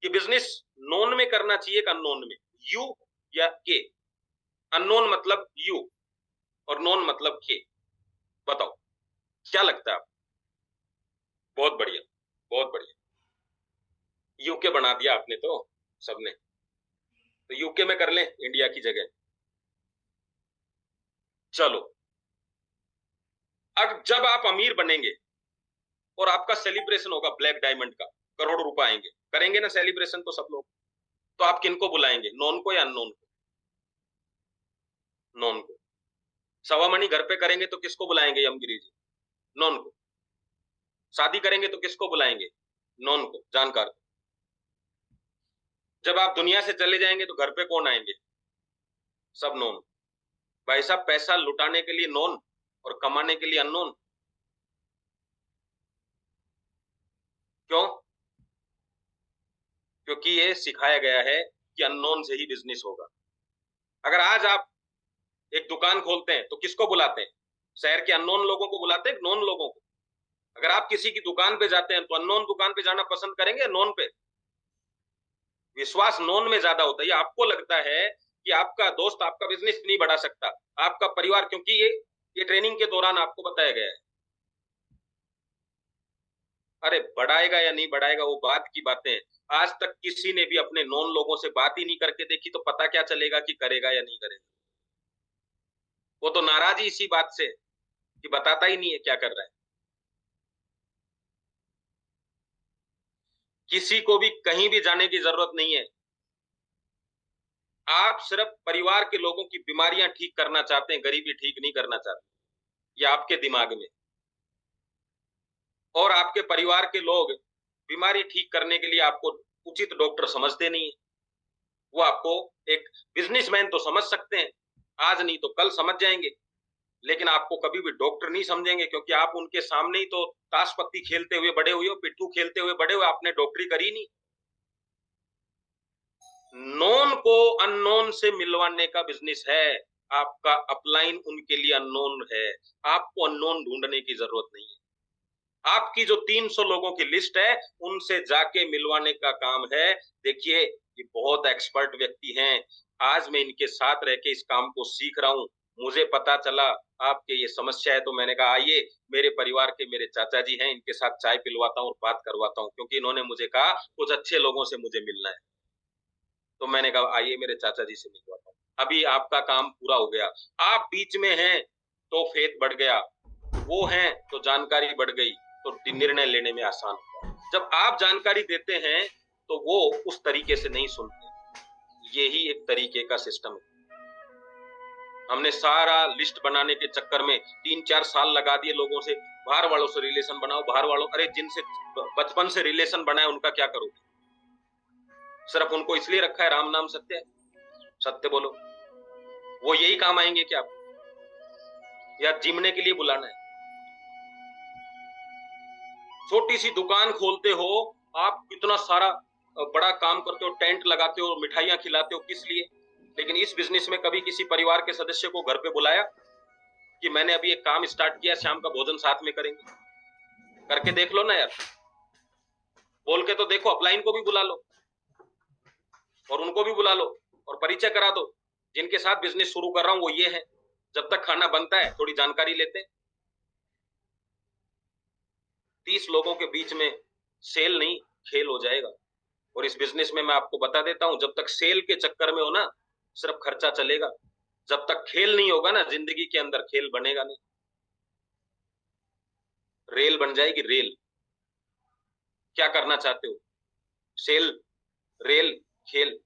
कि बिजनेस नोन में करना चाहिए कि अननोन में, यू या के? अननोन मतलब यू और नोन मतलब के। बताओ क्या लगता है आप? बहुत बढ़िया, बहुत बढ़िया। यूके बना दिया आपने तो सबने। तो यूके में कर लें इंडिया की जगह। चलो, अब जब आप अमीर बनेंगे और आपका सेलिब्रेशन होगा ब्लैक डायमंड का, करोड़ों रुपए आएंगे, करेंगे ना सेलिब्रेशन तो सब लोग, तो आप किनको बुलाएंगे, नॉन को या अननोन को? नॉन को। सवा मणि घर पे करेंगे तो किसको बुलाएंगे यमगिरी जी? नॉन को। शादी करेंगे तो किसको बुलाएंगे? नॉन को, जानकार को। जब आप दुनिया से चले जाएंगे तो घर पे कौन आएंगे? सब नॉन। भाई साहब, पैसा लुटाने के लिए नॉन और कमाने के लिए अननोन। क्यों? क्योंकि ये सिखाया गया है कि अननोन से ही बिजनेस होगा। अगर आज आप एक दुकान खोलते हैं तो किसको बुलाते हैं? शहर के अननोन लोगों को बुलाते हैं, नॉन लोगों को? अगर आप किसी की दुकान पे जाते हैं तो अननोन दुकान पे जाना पसंद करेंगे, नॉन पे? विश्वास नॉन में ज्यादा होता है। आपको लगता है कि आपका दोस्त आपका बिजनेस नहीं बढ़ा सकता, आपका परिवार, क्योंकि ये ट्रेनिंग के दौरान आपको बताया गया है। अरे बढ़ाएगा या नहीं बढ़ाएगा वो बात की बातें हैं। आज तक किसी ने भी अपने नॉन लोगों से बात ही नहीं करके देखी, तो पता क्या चलेगा कि करेगा या नहीं करेगा? वो तो नाराज ही इसी बात से कि बताता ही नहीं है क्या कर रहा है। किसी को भी कहीं भी जाने की जरूरत नहीं है। आप सिर्फ परिवार के लोगों की बीमारियां ठीक करना चाहते हैं, गरीबी ठीक नहीं करना चाहते। ये आपके दिमाग में। और आपके परिवार के लोग बीमारी ठीक करने के लिए आपको उचित डॉक्टर समझते नहीं है। वो आपको एक बिजनेसमैन तो समझ सकते हैं, आज नहीं तो कल समझ जाएंगे, लेकिन आपको कभी भी डॉक्टर नहीं समझेंगे, क्योंकि आप उनके सामने ही तो ताश पत्ती खेलते हुए बड़े हुए हो, पिट्ठू खेलते हुए बड़े हुए, आपने डॉक्टरी करी नहीं। नोन को अननोन से मिलवाने का बिजनेस है। आपका अपलाइन उनके लिए अननोन है, आपको अननोन ढूंढने की जरूरत नहीं है। आपकी जो 300 लोगों की लिस्ट है उनसे जाके मिलवाने का काम है। देखिए, ये बहुत एक्सपर्ट व्यक्ति हैं। आज मैं इनके साथ रह के इस काम को सीख रहा हूं। मुझे पता चला आपके ये समस्या है, तो मैंने कहा आइए, मेरे परिवार के मेरे चाचा जी हैं, इनके साथ चाय पिलवाता हूँ और बात करवाता हूँ, क्योंकि इन्होंने मुझे कहा कुछ अच्छे लोगों से मुझे मिलना है। तो मैंने कहा आइए मेरे चाचा जी से मिलवाता हूँ। अभी आपका काम पूरा हो गया। आप बीच में हैं तो फेथ बढ़ गया, वो हैं तो जानकारी बढ़ गई, तो निर्णय लेने में आसान होता है। जब आप जानकारी देते हैं तो वो उस तरीके से नहीं सुनते। यही एक तरीके का सिस्टम है। हमने सारा लिस्ट बनाने के चक्कर में 3-4 साल लगा दिए लोगों से, बाहर वालों से रिलेशन बनाओ, बाहर वालों। अरे जिनसे बचपन से रिलेशन बनाए उनका क्या करोगे? सिर्फ उनको इसलिए रखा है राम नाम सत्य है, सत्य बोलो। वो यही काम आएंगे क्या आपको, या जिमने के लिए बुलाना है? छोटी सी दुकान खोलते हो आप, कितना सारा बड़ा काम करते हो, टेंट लगाते हो, मिठाइयां खिलाते हो, किस लिए? लेकिन इस बिजनेस में कभी किसी परिवार के सदस्य को घर पे बुलाया कि मैंने अभी एक काम स्टार्ट किया, शाम का भोजन साथ में करेंगे? करके देख लो ना यार, बोल के तो देखो। अपलाइन को भी बुला लो और उनको भी बुला लो और परिचय करा दो, जिनके साथ बिजनेस शुरू कर रहा हूं वो ये है। जब तक खाना बनता है थोड़ी जानकारी लेते हैं। 30 लोगों के बीच में सेल नहीं, खेल हो जाएगा। और इस बिजनेस में मैं आपको बता देता हूं, जब तक सेल के चक्कर में हो ना, सिर्फ खर्चा चलेगा। जब तक खेल नहीं होगा ना जिंदगी के अंदर, खेल बनेगा नहीं। रेल बन जाएगी रेल। क्या करना चाहते हो? सेल, रेल, खेल।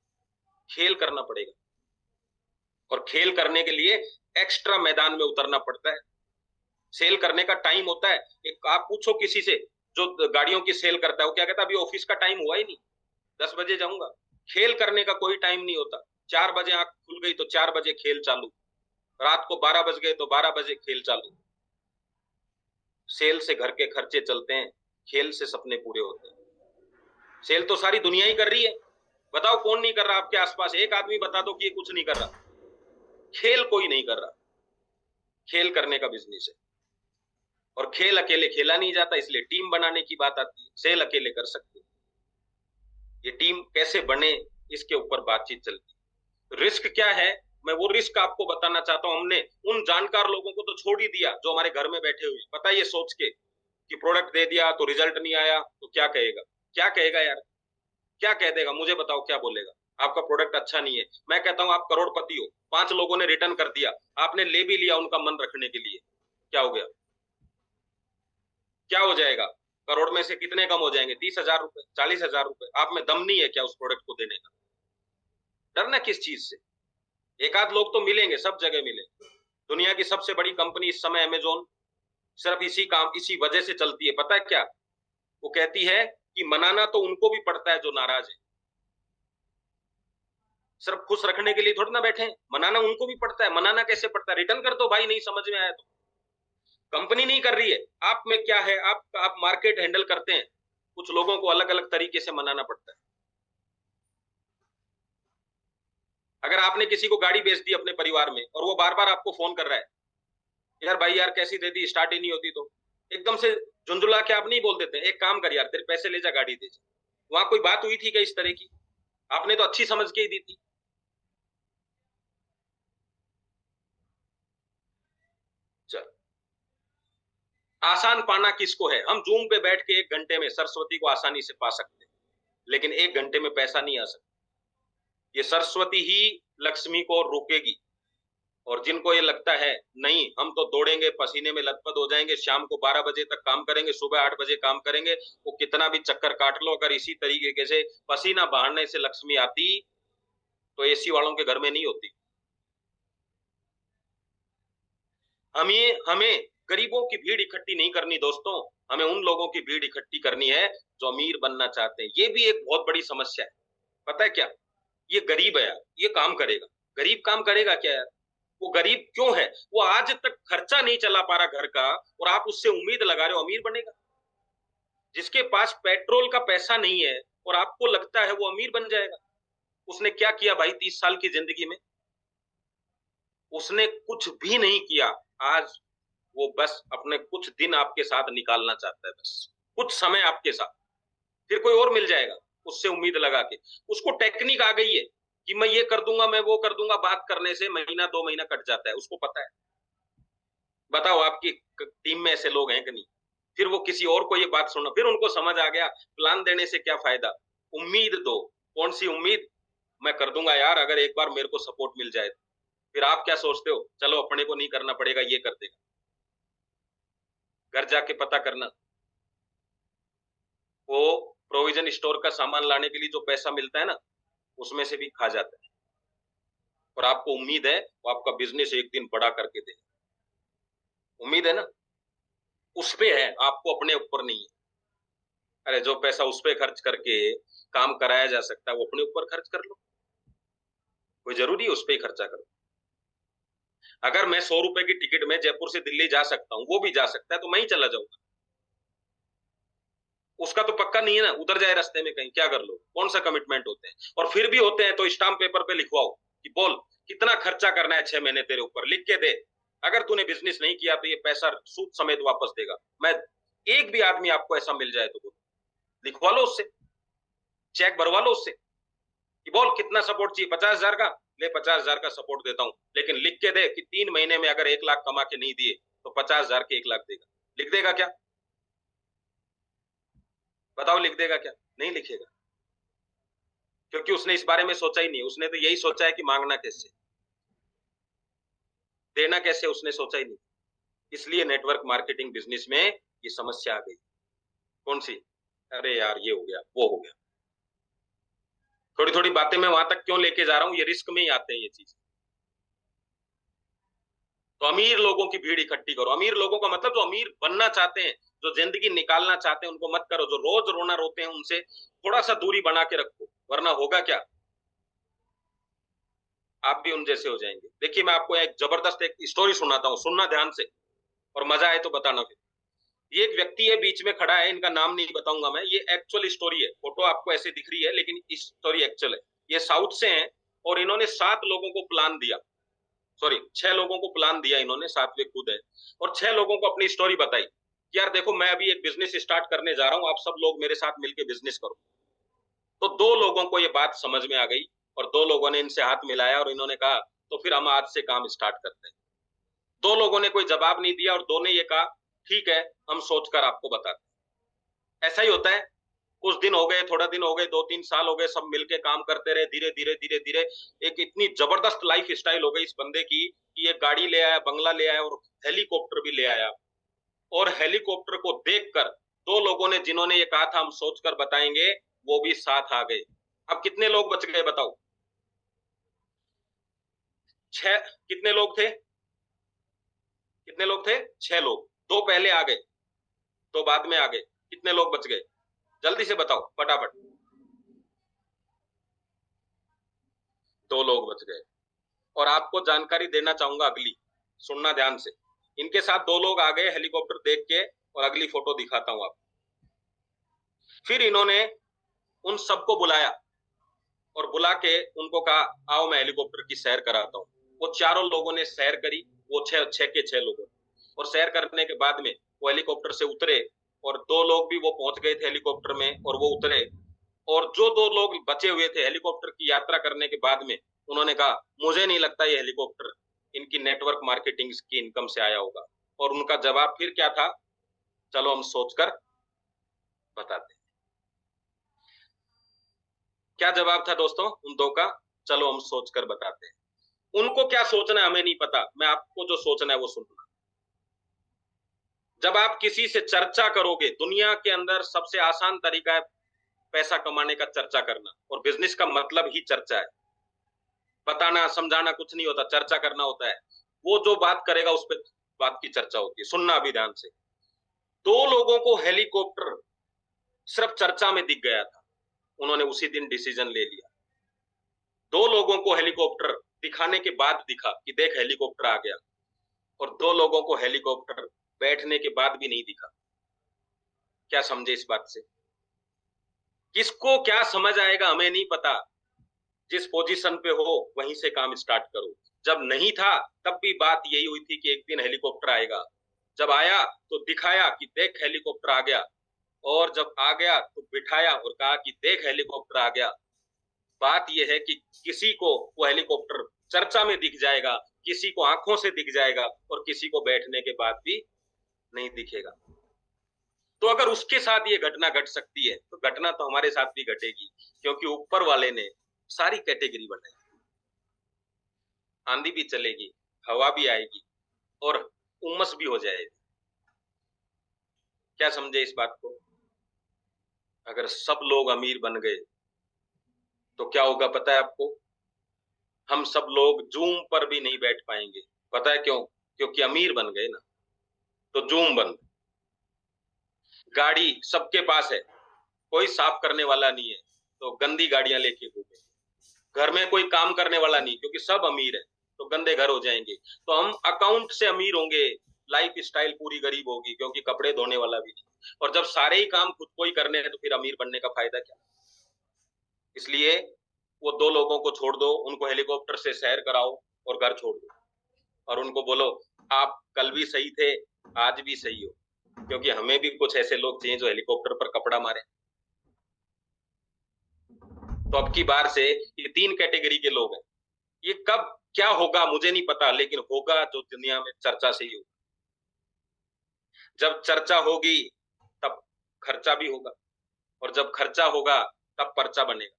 खेल करना पड़ेगा, और खेल करने के लिए एक्स्ट्रा मैदान में उतरना पड़ता है। सेल करने का टाइम होता है। एक आप पूछो किसी से जो गाड़ियों की सेल करता है, वो क्या कहता है, अभी ऑफिस का टाइम हुआ ही नहीं, 10 बजे जाऊंगा। खेल करने का कोई टाइम नहीं होता। 4 बजे आंख खुल गई तो 4 बजे खेल चालू, रात को 12 बज गए तो 12 बजे खेल चालू। सेल से घर के खर्चे चलते हैं, खेल से सपने पूरे होते हैं। सेल तो सारी दुनिया ही कर रही है। बताओ कौन नहीं कर रहा आपके आसपास? एक आदमी बता दो कि ये कुछ नहीं कर रहा। खेल कोई नहीं कर रहा, खेल करने का बिजनेस है। और खेल अकेले खेला नहीं जाता, इसलिए टीम बनाने की बात आती है। सेल अकेले कर सकते, ये टीम कैसे बने इसके ऊपर बातचीत चलती है। रिस्क क्या है, मैं वो रिस्क आपको बताना चाहता हूं। हमने उन जानकार लोगों को तो छोड़ ही दिया जो हमारे घर में बैठे हुए, पता ये सोच के कि प्रोडक्ट दे दिया तो रिजल्ट नहीं आया तो क्या कहेगा, क्या कहेगा यार, क्या कह देगा, मुझे बताओ क्या बोलेगा। आपका प्रोडक्ट अच्छा नहीं है, मैं कहता हूं आप करोड़पति हो, 5 लोगों ने रिटर्न कर दिया, आपने ले भी लिया उनका मन रखने के लिए, क्या हो गया, क्या हो जाएगा, करोड़ में से कितने कम हो जाएंगे, 30,000 रुपए, 40,000 रुपए। आप में दम नहीं है क्या उस प्रोडक्ट को देने का? डरना किस चीज से? एक आध लोग तो मिलेंगे, सब जगह मिले। दुनिया की सबसे बड़ी कंपनी इस समय अमेजोन सिर्फ इसी वजह से चलती है, पता है क्या? वो कहती है कि मनाना तो उनको भी पड़ता है जो नाराज है, सिर्फ खुश रखने के लिए थोड़ी ना बैठे हैं, मनाना उनको भी पड़ता है। मनाना कैसे पड़ता है? रिटर्न कर दो भाई, नहीं समझ में आया तो। कंपनी नहीं कर रही है, आप में क्या है, आप मार्केट हैंडल करते हैं, कुछ लोगों को अलग अलग तरीके से मनाना पड़ता है। अगर आपने किसी को गाड़ी बेच दी अपने परिवार में और वो बार बार आपको फोन कर रहा है, यार भाई यार कैसी दे दी, स्टार्ट ही नहीं होती, तो एकदम से झुंझुला के आप नहीं बोल देते, एक काम कर यार, तेरे पैसे ले जा, गाड़ी दे जा। वहां कोई बात हुई थी क्या इस तरह की? आपने तो अच्छी समझ के ही दी थी। चल, आसान पाना किसको है? हम जूम पे बैठ के 1 घंटे में सरस्वती को आसानी से पा सकते हैं, लेकिन 1 घंटे में पैसा नहीं आ सकता। ये सरस्वती ही लक्ष्मी को रोकेगी। और जिनको ये लगता है नहीं हम तो दौड़ेंगे, पसीने में लथपथ हो जाएंगे, शाम को 12 बजे तक काम करेंगे, सुबह 8 बजे काम करेंगे, वो कितना भी चक्कर काट लो, अगर इसी तरीके से पसीना बहाने से लक्ष्मी आती तो एसी वालों के घर में नहीं होती। हमें गरीबों की भीड़ इकट्ठी नहीं करनी दोस्तों, हमें उन लोगों की भीड़ इकट्ठी करनी है जो अमीर बनना चाहते हैं। ये भी एक बहुत बड़ी समस्या है, पता है क्या? ये गरीब है यार, ये काम करेगा, गरीब काम करेगा क्या यार? वो गरीब क्यों है? वो आज तक खर्चा नहीं चला पा रहा घर का, और आप उससे उम्मीद लगा रहे हो अमीर बनेगा? जिसके पास पेट्रोल का पैसा नहीं है और आपको लगता है वो अमीर बन जाएगा? उसने क्या किया भाई 30 साल की जिंदगी में? उसने कुछ भी नहीं किया। आज वो बस अपने कुछ दिन आपके साथ निकालना चाहता है, बस कुछ समय आपके साथ, फिर कोई और मिल जाएगा उससे उम्मीद लगा के। उसको टेक्निक आ गई है कि मैं ये कर दूंगा, मैं वो कर दूंगा, बात करने से महीना 2 महीना कट जाता है, उसको पता है। बताओ आपकी टीम में ऐसे लोग हैं कि नहीं? फिर वो किसी और को ये बात सुनो, फिर उनको समझ आ गया प्लान देने से क्या फायदा। उम्मीद दो। कौन सी उम्मीद? मैं कर दूंगा यार अगर एक बार मेरे को सपोर्ट मिल जाए। फिर आप क्या सोचते हो, चलो अपने को नहीं करना पड़ेगा, ये कर देगा। घर जाके पता करना, वो प्रोविजन स्टोर का सामान लाने के लिए जो पैसा मिलता है ना, उसमें से भी खा जाता है। और आपको उम्मीद है वो आपका बिजनेस एक दिन बड़ा करके दे, उम्मीद है ना, उस पे है, आपको अपने ऊपर नहीं है। अरे जो पैसा उस पे खर्च करके काम कराया जा सकता है वो अपने ऊपर खर्च कर लो, कोई जरूरी है उस पे ही खर्चा करो। अगर मैं 100 रुपए की टिकट में जयपुर से दिल्ली जा सकता हूँ, वो भी जा सकता है, तो मैं ही चला जाऊंगा। उसका तो पक्का नहीं है ना, उधर जाए रास्ते में कहीं, क्या कर लो, कौन सा कमिटमेंट होते हैं? और फिर भी होते हैं तो स्टाम्प पेपर पे लिखवाओ कि बोल कितना खर्चा करना है 6 महीने, तेरे ऊपर लिख के दे। अगर तूने बिजनेस नहीं किया तो ये पैसा सूद समेत वापस देगा। मैं एक भी आदमी आपको ऐसा मिल जाए तो लिखवा लो उससे, चेक भरवा लो उससे कि बोल कितना सपोर्ट चाहिए, 50,000 का ले, 50,000 का सपोर्ट देता हूं, लेकिन लिख के दे कि 3 महीने में अगर 1 लाख कमा के नहीं दिए तो 50,000 के 1 लाख देगा। लिख देगा क्या? बताओ लिख देगा क्या? नहीं लिखेगा, क्योंकि उसने इस बारे में सोचा ही नहीं। उसने तो यही सोचा है कि मांगना कैसे, देना कैसे, उसने सोचा ही नहीं। इसलिए नेटवर्क मार्केटिंग बिजनेस में ये समस्या आ गई। कौन सी? अरे यार ये हो गया, वो हो गया। थोड़ी थोड़ी बातें मैं वहां तक क्यों लेके जा रहा हूं, ये रिस्क में ही आते हैं ये चीज। तो अमीर लोगों की भीड़ इकट्ठी करो। अमीर लोगों का मतलब जो अमीर बनना चाहते हैं, जो जिंदगी निकालना चाहते हैं, उनको मत करो। जो रोज रोना रोते हैं उनसे थोड़ा सा दूरी बना के रखो, वरना होगा क्या, आप भी उन जैसे हो जाएंगे। देखिए मैं आपको एक जबरदस्त एक स्टोरी सुनाता हूँ, सुनना ध्यान से, और मजा आए तो बताना फिर। ये एक व्यक्ति है बीच में खड़ा है, इनका नाम नहीं बताऊंगा मैं, ये एक्चुअल स्टोरी है, फोटो आपको ऐसे दिख रही है लेकिन स्टोरी एक्चुअल है। ये साउथ से हैं और इन्होंने 7 लोगों को प्लान दिया सॉरी 6 लोगों को प्लान दिया इन्होंने, 7वें खुद है, और 6 लोगों को अपनी स्टोरी बताई कि यार देखो मैं अभी एक बिजनेस स्टार्ट करने जा रहा हूं, आप सब लोग मेरे साथ मिलकर बिजनेस करो। तो 2 लोगों को ये बात समझ में आ गई और 2 लोगों ने इनसे हाथ मिलाया और इन्होंने कहा तो फिर हम आज से काम स्टार्ट करते हैं। 2 लोगों ने कोई जवाब नहीं दिया और 2 ने ये कहा ठीक है हम सोचकर आपको बताते हैं। ऐसा ही होता है, कुछ दिन हो गए, थोड़ा दिन हो गए, 2-3 साल हो गए, सब मिलके काम करते रहे, धीरे धीरे धीरे धीरे एक इतनी जबरदस्त लाइफ स्टाइल हो गई इस बंदे की कि ये गाड़ी ले आया, बंगला ले आया और हेलीकॉप्टर भी ले आया। और हेलीकॉप्टर को देखकर 2 लोगों ने, जिन्होंने ये कहा था हम सोचकर बताएंगे, वो भी साथ आ गए। अब कितने लोग बच गए बताओ? 6। कितने लोग थे? कितने लोग थे? 6 लोग। 2 पहले आ गए, 2 बाद में आ गए। कितने लोग बच गए? जल्दी से बताओ फटाफट। 2 लोग बच गए। और आपको जानकारी देना चाहूंगा अगली, सुनना ध्यान से। इनके साथ 2 लोग आ गए हेलीकॉप्टर देख के, और अगली फोटो दिखाता हूं आपको। फिर इन्होंने उन सबको बुलाया और बुला के उनको कहा आओ मैं हेलीकॉप्टर की सैर कराता हूँ। वो चारों लोगों ने सैर करी, वो 6 के 6 लोगों। और सैर करने के बाद में वो हेलीकॉप्टर से उतरे और 2 लोग भी वो पहुंच गए थे हेलीकॉप्टर में और वो उतरे। और जो 2 लोग बचे हुए थे हेलीकॉप्टर की यात्रा करने के बाद में, उन्होंने कहा मुझे नहीं लगता ये हेलीकॉप्टर इनकी नेटवर्क मार्केटिंग की इनकम से आया होगा। और उनका जवाब फिर क्या था? चलो हम सोचकर बताते हैं। क्या जवाब था दोस्तों उन 2 का? चलो हम सोचकर बताते हैं। उनको क्या सोचना है हमें नहीं पता, मैं आपको जो सोचना है वो सुनना। जब आप किसी से चर्चा करोगे, दुनिया के अंदर सबसे आसान तरीका है पैसा कमाने का चर्चा करना, और बिजनेस का मतलब ही चर्चा है। बताना समझाना कुछ नहीं होता, चर्चा करना होता है। वो जो बात करेगा उस पर बात की चर्चा होती है। सुनना अभी ध्यान से। 2 लोगों को हेलीकॉप्टर सिर्फ चर्चा में दिख गया था, उन्होंने उसी दिन डिसीजन ले लिया। 2 लोगों को हेलीकॉप्टर दिखाने के बाद दिखा कि देख हेलीकॉप्टर आ गया, और 2 लोगों को हेलीकॉप्टर बैठने के बाद भी नहीं दिखा। क्या समझे इस बात से? किसको क्या समझ आएगा हमें नहीं पता। जिस पोजीशन पे हो वहीं से काम स्टार्ट करो। जब नहीं था तब भी बात यही हुई थी कि एक दिन हेलीकॉप्टर आएगा। जब आया तो दिखाया कि देख हेलीकॉप्टर आ गया, और जब आ गया तो बिठाया और कहा कि देख हेलीकॉप्टर आ गया। बात यह है कि किसी को वो हेलीकॉप्टर चर्चा में दिख जाएगा, किसी को आंखों से दिख जाएगा, और किसी को बैठने के बाद भी नहीं दिखेगा। तो अगर उसके साथ ये घटना घट सकती है तो घटना तो हमारे साथ भी घटेगी, क्योंकि ऊपर वाले ने सारी कैटेगरी बनाई। आंधी भी चलेगी, हवा भी आएगी, और उमस भी हो जाएगी। क्या समझे इस बात को? अगर सब लोग अमीर बन गए तो क्या होगा पता है आपको? हम सब लोग जूम पर भी नहीं बैठ पाएंगे। पता है क्यों? क्योंकि अमीर बन गए ना, तो जूम बंद। गाड़ी सबके पास है, कोई साफ करने वाला नहीं है, तो गंदी गाड़ियां लेके घूमे। घर में कोई काम करने वाला नहीं, क्योंकि सब अमीर है, तो गंदे घर हो जाएंगे। तो हम अकाउंट से अमीर होंगे, लाइफ स्टाइल पूरी गरीब होगी, क्योंकि कपड़े धोने वाला भी नहीं। और जब सारे ही काम खुद को ही करने हैं तो फिर अमीर बनने का फायदा क्या? इसलिए वो 2 लोगों को छोड़ दो, उनको हेलीकॉप्टर से सैर कराओ और घर छोड़ दो, और उनको बोलो आप कल भी सही थे, आज भी सही हो, क्योंकि हमें भी कुछ ऐसे लोग चाहिए जो हेलीकॉप्टर पर कपड़ा मारे। तो अब की बार से ये 3 कैटेगरी के लोग हैं। ये कब क्या होगा मुझे नहीं पता, लेकिन होगा जो दुनिया में चर्चा से ही होगा। जब चर्चा होगी तब खर्चा भी होगा, और जब खर्चा होगा तब पर्चा बनेगा।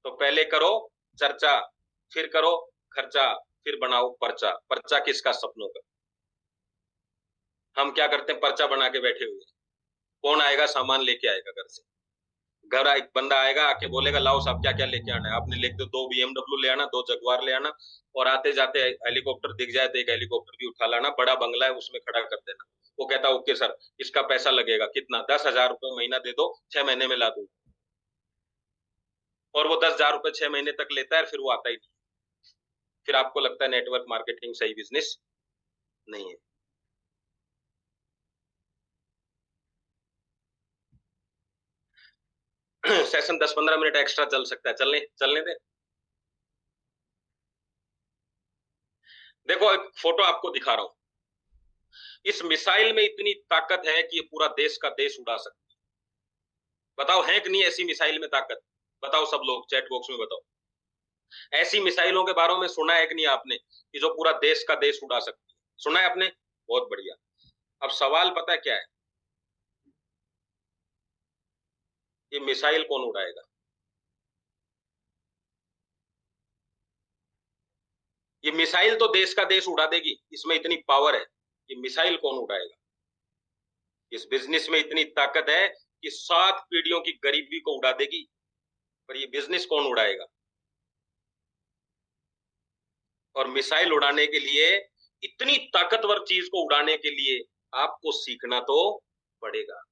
तो पहले करो चर्चा, फिर करो खर्चा, फिर बनाओ पर्चा। पर्चा किसका? सपनों का। हम क्या करते हैं? पर्चा बना के बैठे हुए। कौन आएगा सामान लेके आएगा घर से? घर एक बंदा आएगा, आके बोलेगा लाओ साहब क्या क्या लेके आना है। आपने लिख दो 2 BMW ले आना, 2 जगुआर ले आना, और आते जाते हेलीकॉप्टर दिख जाए तो एक हेलीकॉप्टर भी उठा लाना, बड़ा बंगला है उसमें खड़ा कर देना। वो कहता ओके सर, इसका पैसा लगेगा कितना? 10,000 रुपये महीना दे दो, 6 महीने में ला दूंगा। और वो 10,000 रुपये 6 महीने तक लेता है, फिर वो आता ही नहीं। फिर आपको लगता है नेटवर्क मार्केटिंग सही बिजनेस नहीं है। सेशन 10-15 मिनट एक्स्ट्रा चल सकता है, चलने चलने दे। देखो एक फोटो आपको दिखा रहा हूं। इस मिसाइल में इतनी ताकत है कि ये पूरा देश का देश उड़ा सकती है। बताओ है कि नहीं ऐसी मिसाइल में ताकत? बताओ सब लोग चैट बॉक्स में बताओ। ऐसी मिसाइलों के बारे में सुना है कि नहीं आपने कि जो पूरा देश का देश उड़ा सकती है? सुना है आपने? बहुत बढ़िया। अब सवाल पता है क्या है? ये मिसाइल कौन उड़ाएगा? ये मिसाइल तो देश का देश उड़ा देगी, इसमें इतनी पावर है। ये मिसाइल कौन उड़ाएगा? इस बिजनेस में इतनी ताकत है कि 7 पीढ़ियों की गरीबी को उड़ा देगी, पर ये बिजनेस कौन उड़ाएगा? और मिसाइल उड़ाने के लिए, इतनी ताकतवर चीज को उड़ाने के लिए आपको सीखना तो पड़ेगा।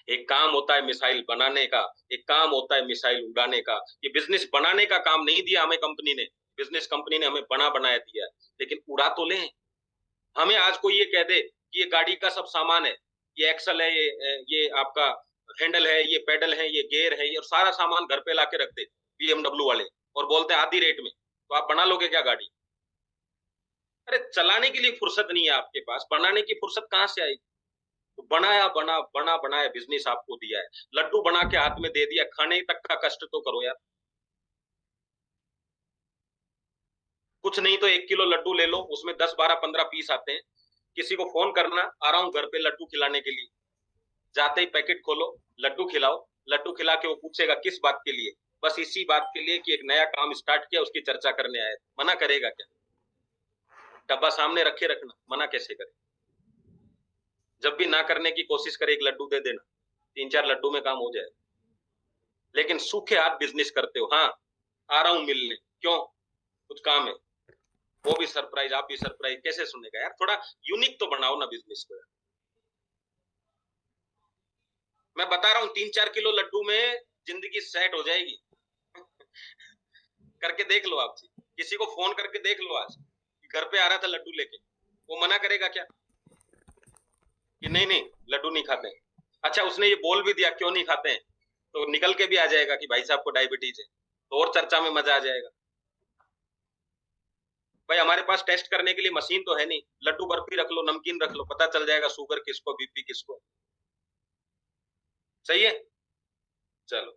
एक काम होता है मिसाइल बनाने का, एक काम होता है मिसाइल उड़ाने का। ये बिजनेस बनाने का काम नहीं दिया हमें कंपनी ने, बिजनेस कंपनी ने हमें बना बनाया दिया है, लेकिन उड़ा तो लें। हमें आज कोई ये कह दे कि ये गाड़ी का सब सामान है, ये एक्सल है, ये आपका हैंडल है, ये पेडल है, ये गियर है, और सारा सामान घर पे लाके रख दे BMW वाले, और बोलते हैं आधी रेट में, तो आप बना लोगे क्या गाड़ी? अरे चलाने के लिए फुर्सत नहीं है आपके पास, बनाने की फुर्सत कहां से आएगी? तो बनाया बनाया बिजनेस आपको दिया है, लड्डू बना के हाथ में दे दिया, खाने तक का कष्ट तो करो यार। कुछ नहीं तो 1 किलो लड्डू ले लो, उसमें 10 12 15 पीस आते हैं। किसी को फोन करना, आ रहा हूं घर पे लड्डू खिलाने के लिए, जाते ही पैकेट खोलो, लड्डू खिलाओ। लड्डू खिला के वो पूछेगा किस बात के लिए? बस इसी बात के लिए कि एक नया काम स्टार्ट किया, उसकी चर्चा करने आए। मना करेगा क्या? डब्बा सामने रखे रखना, मना कैसे करे? जब भी ना करने की कोशिश करे, एक लड्डू दे देना, 3 4 लड्डू में काम हो जाए। लेकिन सूखे हाथ बिजनेस करते हो। हाँ, आ रहा हूं मिलने, क्यों? कुछ काम है। वो भी सरप्राइज, आप भी सरप्राइज, कैसे सुनेगा यार? थोड़ा यूनिक तो बनाओ ना बिजनेस को यार। मैं बता रहा हूँ 3 4 किलो लड्डू में जिंदगी सेट हो जाएगी। करके देख लो आप जी, किसी को फोन करके देख लो आज, घर पे आ रहा था लड्डू लेके, वो मना करेगा क्या कि नहीं नहीं लड्डू नहीं खाते? अच्छा उसने ये बोल भी दिया क्यों नहीं खाते हैं, तो निकल के भी आ जाएगा कि भाई साहब को डायबिटीज है, तो और चर्चा में मजा आ जाएगा। भाई हमारे पास टेस्ट करने के लिए मशीन तो है नहीं, लड्डू बर्फी रख लो, नमकीन रख लो, पता चल जाएगा शुगर किसको, BP किसको। सही है? चलो,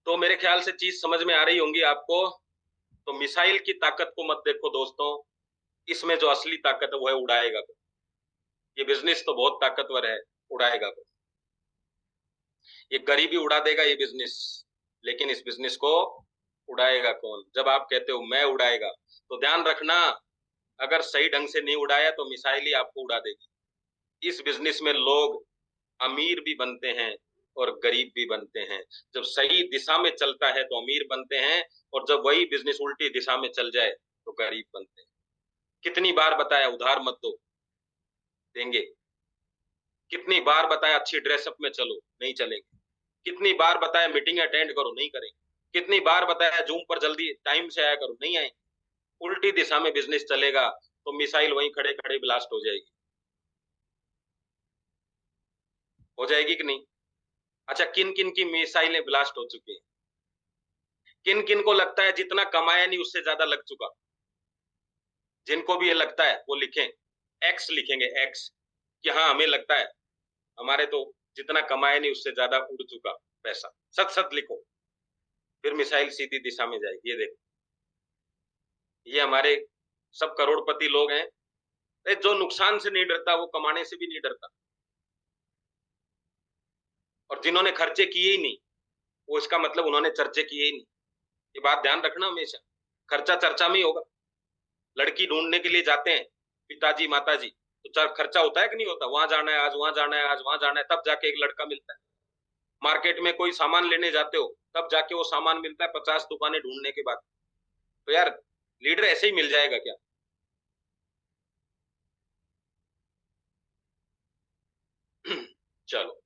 तो मेरे ख्याल से चीज समझ में आ रही होंगी आपको। तो मिसाइल की ताकत को मत देखो दोस्तों, इसमें जो असली ताकत है वो है उड़ाएगा को। ये बिजनेस तो बहुत ताकतवर है, उड़ाएगा को। ये गरीबी उड़ा देगा ये बिजनेस, लेकिन इस बिजनेस को उड़ाएगा कौन? जब आप कहते हो मैं उड़ाएगा, तो ध्यान रखना, अगर सही ढंग से नहीं उड़ाया तो मिसाइल ही आपको उड़ा देगी। इस बिजनेस में लोग अमीर भी बनते हैं और गरीब भी बनते हैं। जब सही दिशा में चलता है तो अमीर बनते हैं, और जब वही बिजनेस उल्टी दिशा में चल जाए तो गरीब बनते हैं। कितनी बार बताया उधार मत दो, देंगे। कितनी बार बताया अच्छी ड्रेसअप में चलो, नहीं चलेंगे। कितनी बार बताया मीटिंग अटेंड करो, नहीं करेंगे। कितनी बार बताया जूम पर जल्दी टाइम से आया करो, नहीं आए। उल्टी दिशा में बिजनेस चलेगा तो मिसाइल वहीं खड़े खड़े ब्लास्ट हो जाएगी। हो जाएगी कि नहीं? अच्छा, किन किन की मिसाइलें ब्लास्ट हो चुकी हैं? किन किन को लगता है जितना कमाया नहीं उससे ज्यादा लग चुका? जिनको भी ये लगता है वो लिखें, एक्स लिखेंगे, एक्स, कि हाँ हमें लगता है, हमारे तो जितना कमाया नहीं उससे ज्यादा उड़ चुका पैसा। सच सच लिखो, फिर मिसाइल सीधी दिशा में जाएगी। ये देखो, ये हमारे सब करोड़पति लोग हैं। जो नुकसान से नहीं डरता वो कमाने से भी नहीं डरता, और जिन्होंने खर्चे किए ही नहीं, वो इसका मतलब उन्होंने चर्चे किए ही नहीं। ये बात ध्यान रखना हमेशा, खर्चा चर्चा में ही होगा। लड़की ढूंढने के लिए जाते हैं पिताजी माताजी, तो खर्चा होता है कि नहीं होता? वहां जाना है आज, वहां जाना है आज, वहां जाना है, तब जाके एक लड़का मिलता है। मार्केट में कोई सामान लेने जाते हो, तब जाके वो सामान मिलता है 50 दुकानें ढूंढने के बाद। तो यार लीडर ऐसे ही मिल जाएगा क्या? चलो,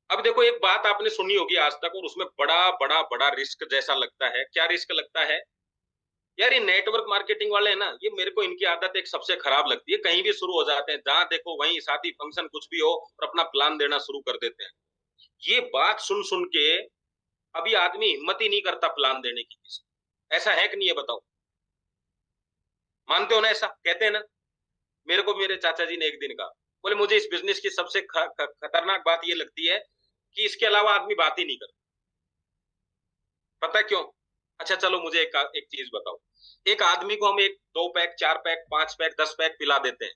अब देखो, एक बात आपने सुनी होगी आज तक, और उसमें बड़ा बड़ा बड़ा रिस्क जैसा लगता है। क्या रिस्क लगता है यार? ये नेटवर्क मार्केटिंग वाले हैं ना, ये मेरे को इनकी आदत एक सबसे खराब लगती है। कहीं भी शुरू हो जाते हैं, जहां देखो वहीं शादी फंक्शन कुछ भी हो, और अपना प्लान देना शुरू कर देते हैं। ये बात सुन सुन के अभी आदमी हिम्मत ही नहीं करता प्लान देने की किसी। ऐसा है कि नहीं है बताओ? मानते हो ना? ऐसा कहते हैं ना। मेरे को मेरे चाचा जी ने एक दिन कहा, बोले मुझे इस बिजनेस की सबसे खतरनाक बात ये लगती है कि इसके अलावा आदमी बात ही नहीं करता। पता क्यों? अच्छा चलो मुझे एक चीज बताओ। एक आदमी को हम एक 2 पैक 4 पैक 5 पैक 10 पैक पिला देते हैं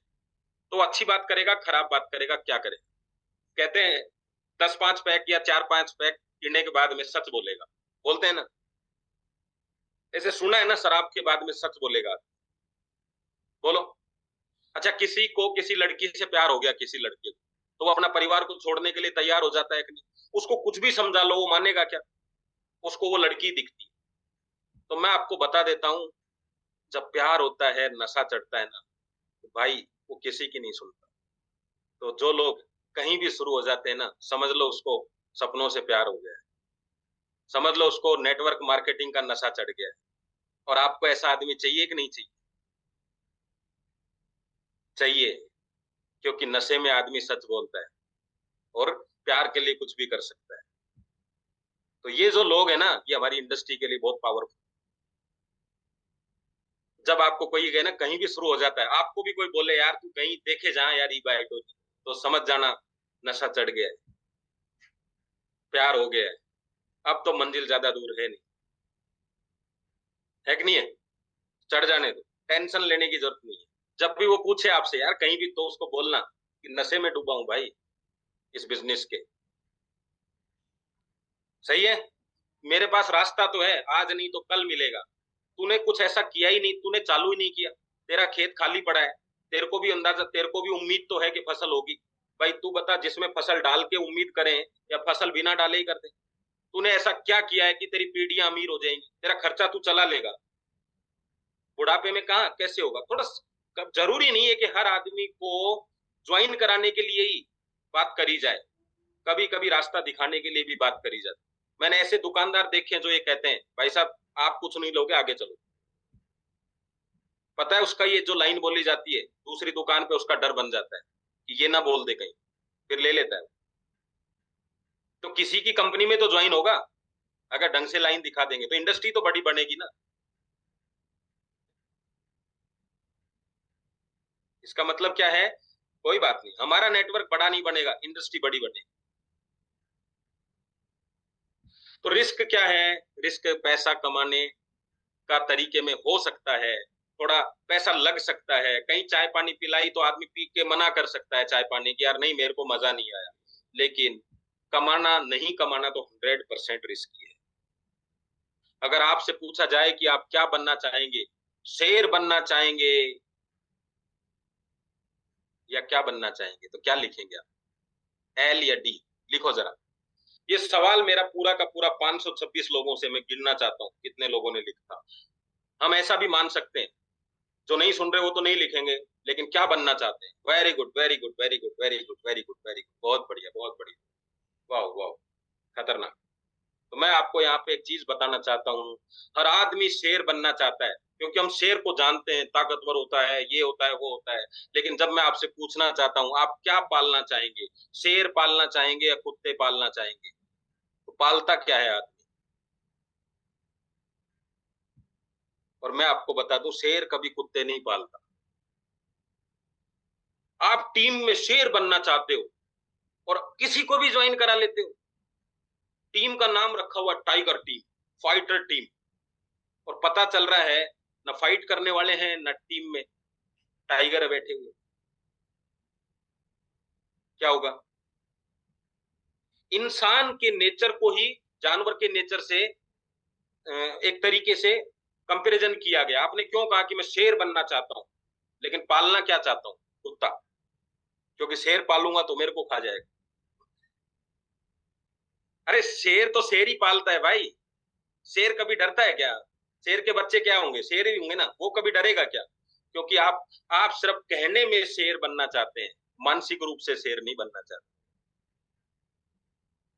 तो अच्छी बात करेगा खराब बात करेगा क्या करे? कहते हैं 10 5 पैक या 4 5 पैक पीने के बाद में सच बोलेगा, बोलते हैं ना। ऐसे सुना है ना, शराब के बाद में सच बोलेगा। बोलो। अच्छा किसी को किसी लड़की से प्यार हो गया, किसी लड़के को, तो वो अपना परिवार को छोड़ने के लिए तैयार हो जाता है कि नहीं? उसको कुछ भी समझा लो वो मानेगा क्या? उसको वो लड़की दिखती है। तो मैं आपको बता देता हूं, जब प्यार होता है नशा चढ़ता है ना, तो भाई वो किसी की नहीं सुनता। तो जो लोग कहीं भी शुरू हो जाते हैं ना, समझ लो उसको सपनों से प्यार हो गया है, समझ लो उसको नेटवर्क मार्केटिंग का नशा चढ़ गया है। और आपको ऐसा आदमी चाहिए कि नहीं चाहिए? चाहिए, क्योंकि नशे में आदमी सच बोलता है और प्यार के लिए कुछ भी कर सकता है। तो ये जो लोग है ना, ये हमारी इंडस्ट्री के लिए बहुत पावरफुल। जब आपको कोई कहे ना कहीं भी शुरू हो जाता है, आपको भी कोई बोले यार तू कहीं देखे जा यार ई बाइट हो, तो समझ जाना नशा चढ़ गया है, प्यार हो गया है। अब तो मंजिल ज्यादा दूर है नहीं, है कि नहीं है? चढ़ जाने दो, टेंशन लेने की जरूरत नहीं है। जब भी वो पूछे आपसे यार कहीं भी, तो उसको बोलना कि नशे में डूबा हूं भाई इस बिजनेस के। सही है? मेरे पास रास्ता तो है, आज नहीं तो कल मिलेगा। तूने कुछ ऐसा किया ही नहीं, तूने चालू ही नहीं किया, तेरा खेत खाली पड़ा है, तेरे को भी अंदाजा, तेरे को भी उम्मीद तो है कि फसल होगी। भाई तू बता, जिसमें फसल डाल के उम्मीद करें या फसल बिना डाले ही कर दे? तूने ऐसा क्या किया है कि तेरी पीढ़ियां अमीर हो जाएंगी? तेरा खर्चा तू चला लेगा, बुढ़ापे में कहाँ कैसे होगा? थोड़ा जरूरी नहीं है कि हर आदमी को ज्वाइन कराने के लिए ही बात करी जाए, कभी कभी रास्ता दिखाने के लिए भी बात करी जाती। मैंने ऐसे दुकानदार देखे हैं जो ये कहते हैं भाई साहब आप कुछ नहीं लोगे आगे चलो। पता है उसका ये जो लाइन बोली जाती है, दूसरी दुकान पे उसका डर बन जाता है कि ये ना बोल दे कहीं, फिर ले लेता है। तो किसी की कंपनी में तो ज्वाइन होगा, अगर ढंग से लाइन दिखा देंगे तो इंडस्ट्री तो बड़ी बनेगी ना। इसका मतलब क्या है? कोई बात नहीं, हमारा नेटवर्क बड़ा नहीं बनेगा, इंडस्ट्री बड़ी बनेगी। तो रिस्क क्या है? रिस्क पैसा कमाने का तरीके में हो सकता है, थोड़ा पैसा लग सकता है। कहीं चाय पानी पिलाई तो आदमी पी के मना कर सकता है चाय पानी की, यार नहीं मेरे को मजा नहीं आया। लेकिन कमाना नहीं कमाना तो 100% रिस्की है। अगर आपसे पूछा जाए कि आप क्या बनना चाहेंगे, शेर बनना चाहेंगे या क्या बनना चाहेंगे, तो क्या लिखेंगे आप? एल या डी? लिखो जरा। ये सवाल मेरा पूरा का पूरा 526 लोगों से मैं गिनना चाहता हूँ कितने लोगों ने लिखा। हम ऐसा भी मान सकते हैं, जो नहीं सुन रहे वो तो नहीं लिखेंगे, लेकिन क्या बनना चाहते हैं? Very good very good very good very good very good very good, बहुत बढ़िया बहुत बढ़िया, वाह वाह, खतरनाक। तो मैं आपको यहाँ पे एक चीज बताना चाहता हूँ, हर आदमी शेर बनना चाहता है, क्योंकि हम शेर को जानते हैं, ताकतवर होता है, ये होता है वो होता है। लेकिन जब मैं आपसे पूछना चाहता हूँ आप क्या पालना चाहेंगे, शेर पालना चाहेंगे या कुत्ते पालना चाहेंगे, तो पालता क्या है आदमी? और मैं आपको बता दूं शेर कभी कुत्ते नहीं पालता। आप टीम में शेर बनना चाहते हो और किसी को भी ज्वाइन करा लेते हो, टीम का नाम रखा हुआ टाइगर टीम, फाइटर टीम, और पता चल रहा है ना फाइट करने वाले हैं ना टीम में टाइगर बैठे हुए, क्या होगा? इंसान के नेचर को ही जानवर के नेचर से एक तरीके से कंपैरिजन किया गया। आपने क्यों कहा कि मैं शेर बनना चाहता हूं लेकिन पालना क्या चाहता हूं? कुत्ता, क्योंकि शेर पालूंगा तो मेरे को खा जाएगा। अरे शेर तो शेर ही पालता है भाई, शेर कभी डरता है क्या? शेर के बच्चे क्या होंगे? शेर ही होंगे ना, वो कभी डरेगा क्या? क्योंकि आप सिर्फ कहने में शेर बनना चाहते हैं, मानसिक रूप से शेर नहीं बनना चाहते।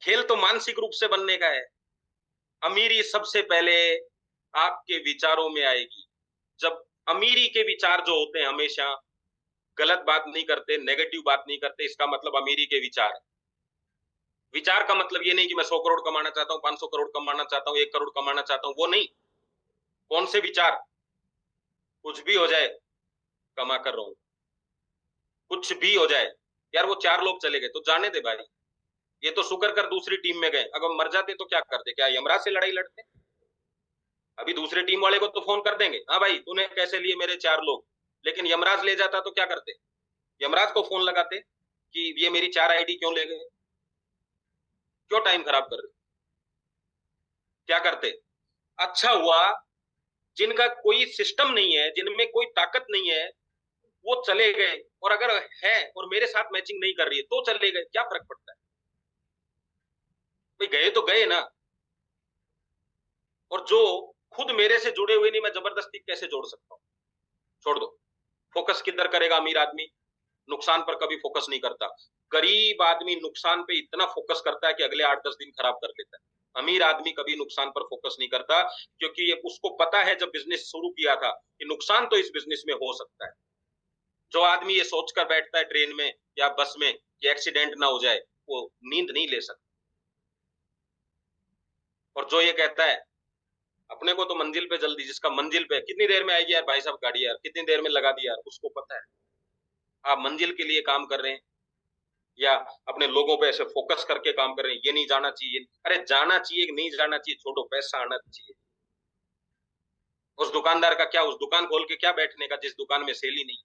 खेल तो मानसिक रूप से बनने का है। अमीरी सबसे पहले आपके विचारों में आएगी। जब अमीरी के विचार जो होते हैं हमेशा गलत बात नहीं करते, नेगेटिव बात नहीं करते, इसका मतलब अमीरी के विचार है। विचार का मतलब ये नहीं कि मैं 100 करोड़ कमाना चाहता हूं, 500 करोड़ कमाना चाहता हूं, 1 करोड़ कमाना चाहता हूं, वो नहीं। कौन से विचार? कुछ भी हो जाए कमा कर रहा हूं, कुछ भी हो जाए। यार वो 4 लोग चले गए तो जाने दे भाई, ये तो शुक्र कर दूसरी टीम में गए, अगर मर जाते तो क्या करते? क्या यमराज से लड़ाई लड़ते? अभी दूसरे टीम वाले को तो फोन कर देंगे, हाँ भाई तूने कैसे लिए मेरे 4 लोग, लेकिन यमराज ले जाता तो क्या करते? यमराज को फोन लगाते कि ये मेरी 4 आईडी क्यों ले गए, क्यों टाइम खराब कर रहे? क्या करते? अच्छा हुआ जिनका कोई सिस्टम नहीं है, जिनमें कोई ताकत नहीं है, वो चले गए, और अगर है और मेरे साथ मैचिंग नहीं कर रही है तो चले गए, क्या फर्क पड़ता है भाई? गए तो गए ना। और जो खुद मेरे से जुड़े हुए नहीं, मैं जबरदस्ती कैसे जोड़ सकता हूं? छोड़ दो। फोकस किधर करेगा अमीर आदमी? नुकसान पर कभी फोकस नहीं करता। गरीब आदमी नुकसान पे इतना फोकस करता है कि अगले 8-10 दिन खराब कर लेता है। अमीर आदमी कभी नुकसान पर फोकस नहीं करता, क्योंकि ये उसको पता है जब बिजनेस शुरू किया था कि नुकसान तो इस बिजनेस में हो सकता है। जो आदमी ये सोचकर बैठता है ट्रेन में या बस में कि एक्सीडेंट ना हो जाए, वो नींद नहीं ले सकता। और जो ये कहता है अपने को तो मंजिल पे जल्दी, जिसका मंजिल पे कितनी देर में आएगी यार भाई साहब गाड़ी, यार कितनी देर में लगा दी यार, उसको पता है। आप मंजिल के लिए काम कर रहे हैं या अपने लोगों पे ऐसे फोकस करके काम कर रहे हैं, ये नहीं जाना चाहिए, अरे जाना चाहिए कि नहीं जाना चाहिए छोड़ो, पैसा आना चाहिए। उस दुकानदार का क्या, उस दुकान खोल के क्या बैठने का जिस दुकान में सेल ही नहीं?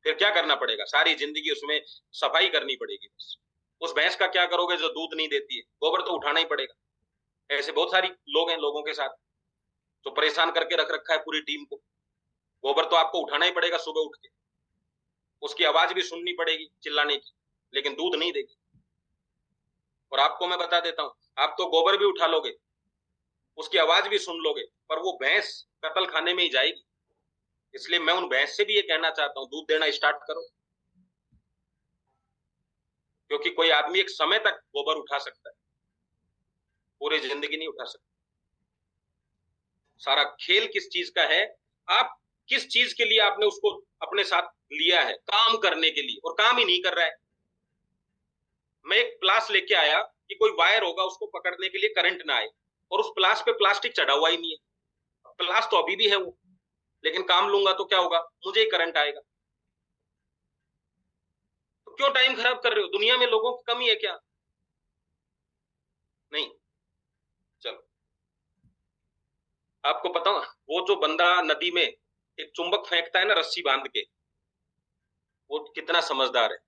फिर क्या करना पड़ेगा? सारी जिंदगी उसमें सफाई करनी पड़ेगी बस। उस भैंस का क्या करोगे जो दूध नहीं देती है? गोबर तो उठाना ही पड़ेगा। ऐसे बहुत सारी लोग हैं लोगों के साथ जो परेशान करके रख रखा है पूरी टीम को। गोबर तो आपको उठाना ही पड़ेगा सुबह उठ के, उसकी आवाज भी सुननी पड़ेगी चिल्लाने की, लेकिन दूध नहीं देगी। और आपको मैं बता देता हूं, आप तो गोबर भी उठा लोगे, उसकी आवाज भी सुन लोगे, पर वो भैंस कत्ल खाने में ही जाएगी। इसलिए मैं उन भैंस से भी ये कहना चाहता हूं, दूध देना स्टार्ट करो। क्योंकि कोई आदमी एक समय तक गोबर उठा सकता है, पूरी जिंदगी नहीं उठा सकता। सारा खेल किस चीज का है? आप किस चीज के लिए आपने उसको अपने साथ लिया है? काम करने के लिए, और काम ही नहीं कर रहा है। मैं एक प्लास लेके आया कि कोई वायर होगा उसको पकड़ने के लिए करंट ना आए, और उस प्लास पे प्लास्टिक चढ़ा हुआ ही नहीं है। प्लास तो अभी भी है वो, लेकिन काम लूंगा तो क्या होगा? मुझे ही करंट आएगा। तो क्यों टाइम खराब कर रहे हो? दुनिया में लोगों की कमी है क्या? नहीं। चलो, आपको पता, वो जो बंदा नदी में एक चुंबक फेंकता है ना रस्सी बांध के, वो कितना समझदार है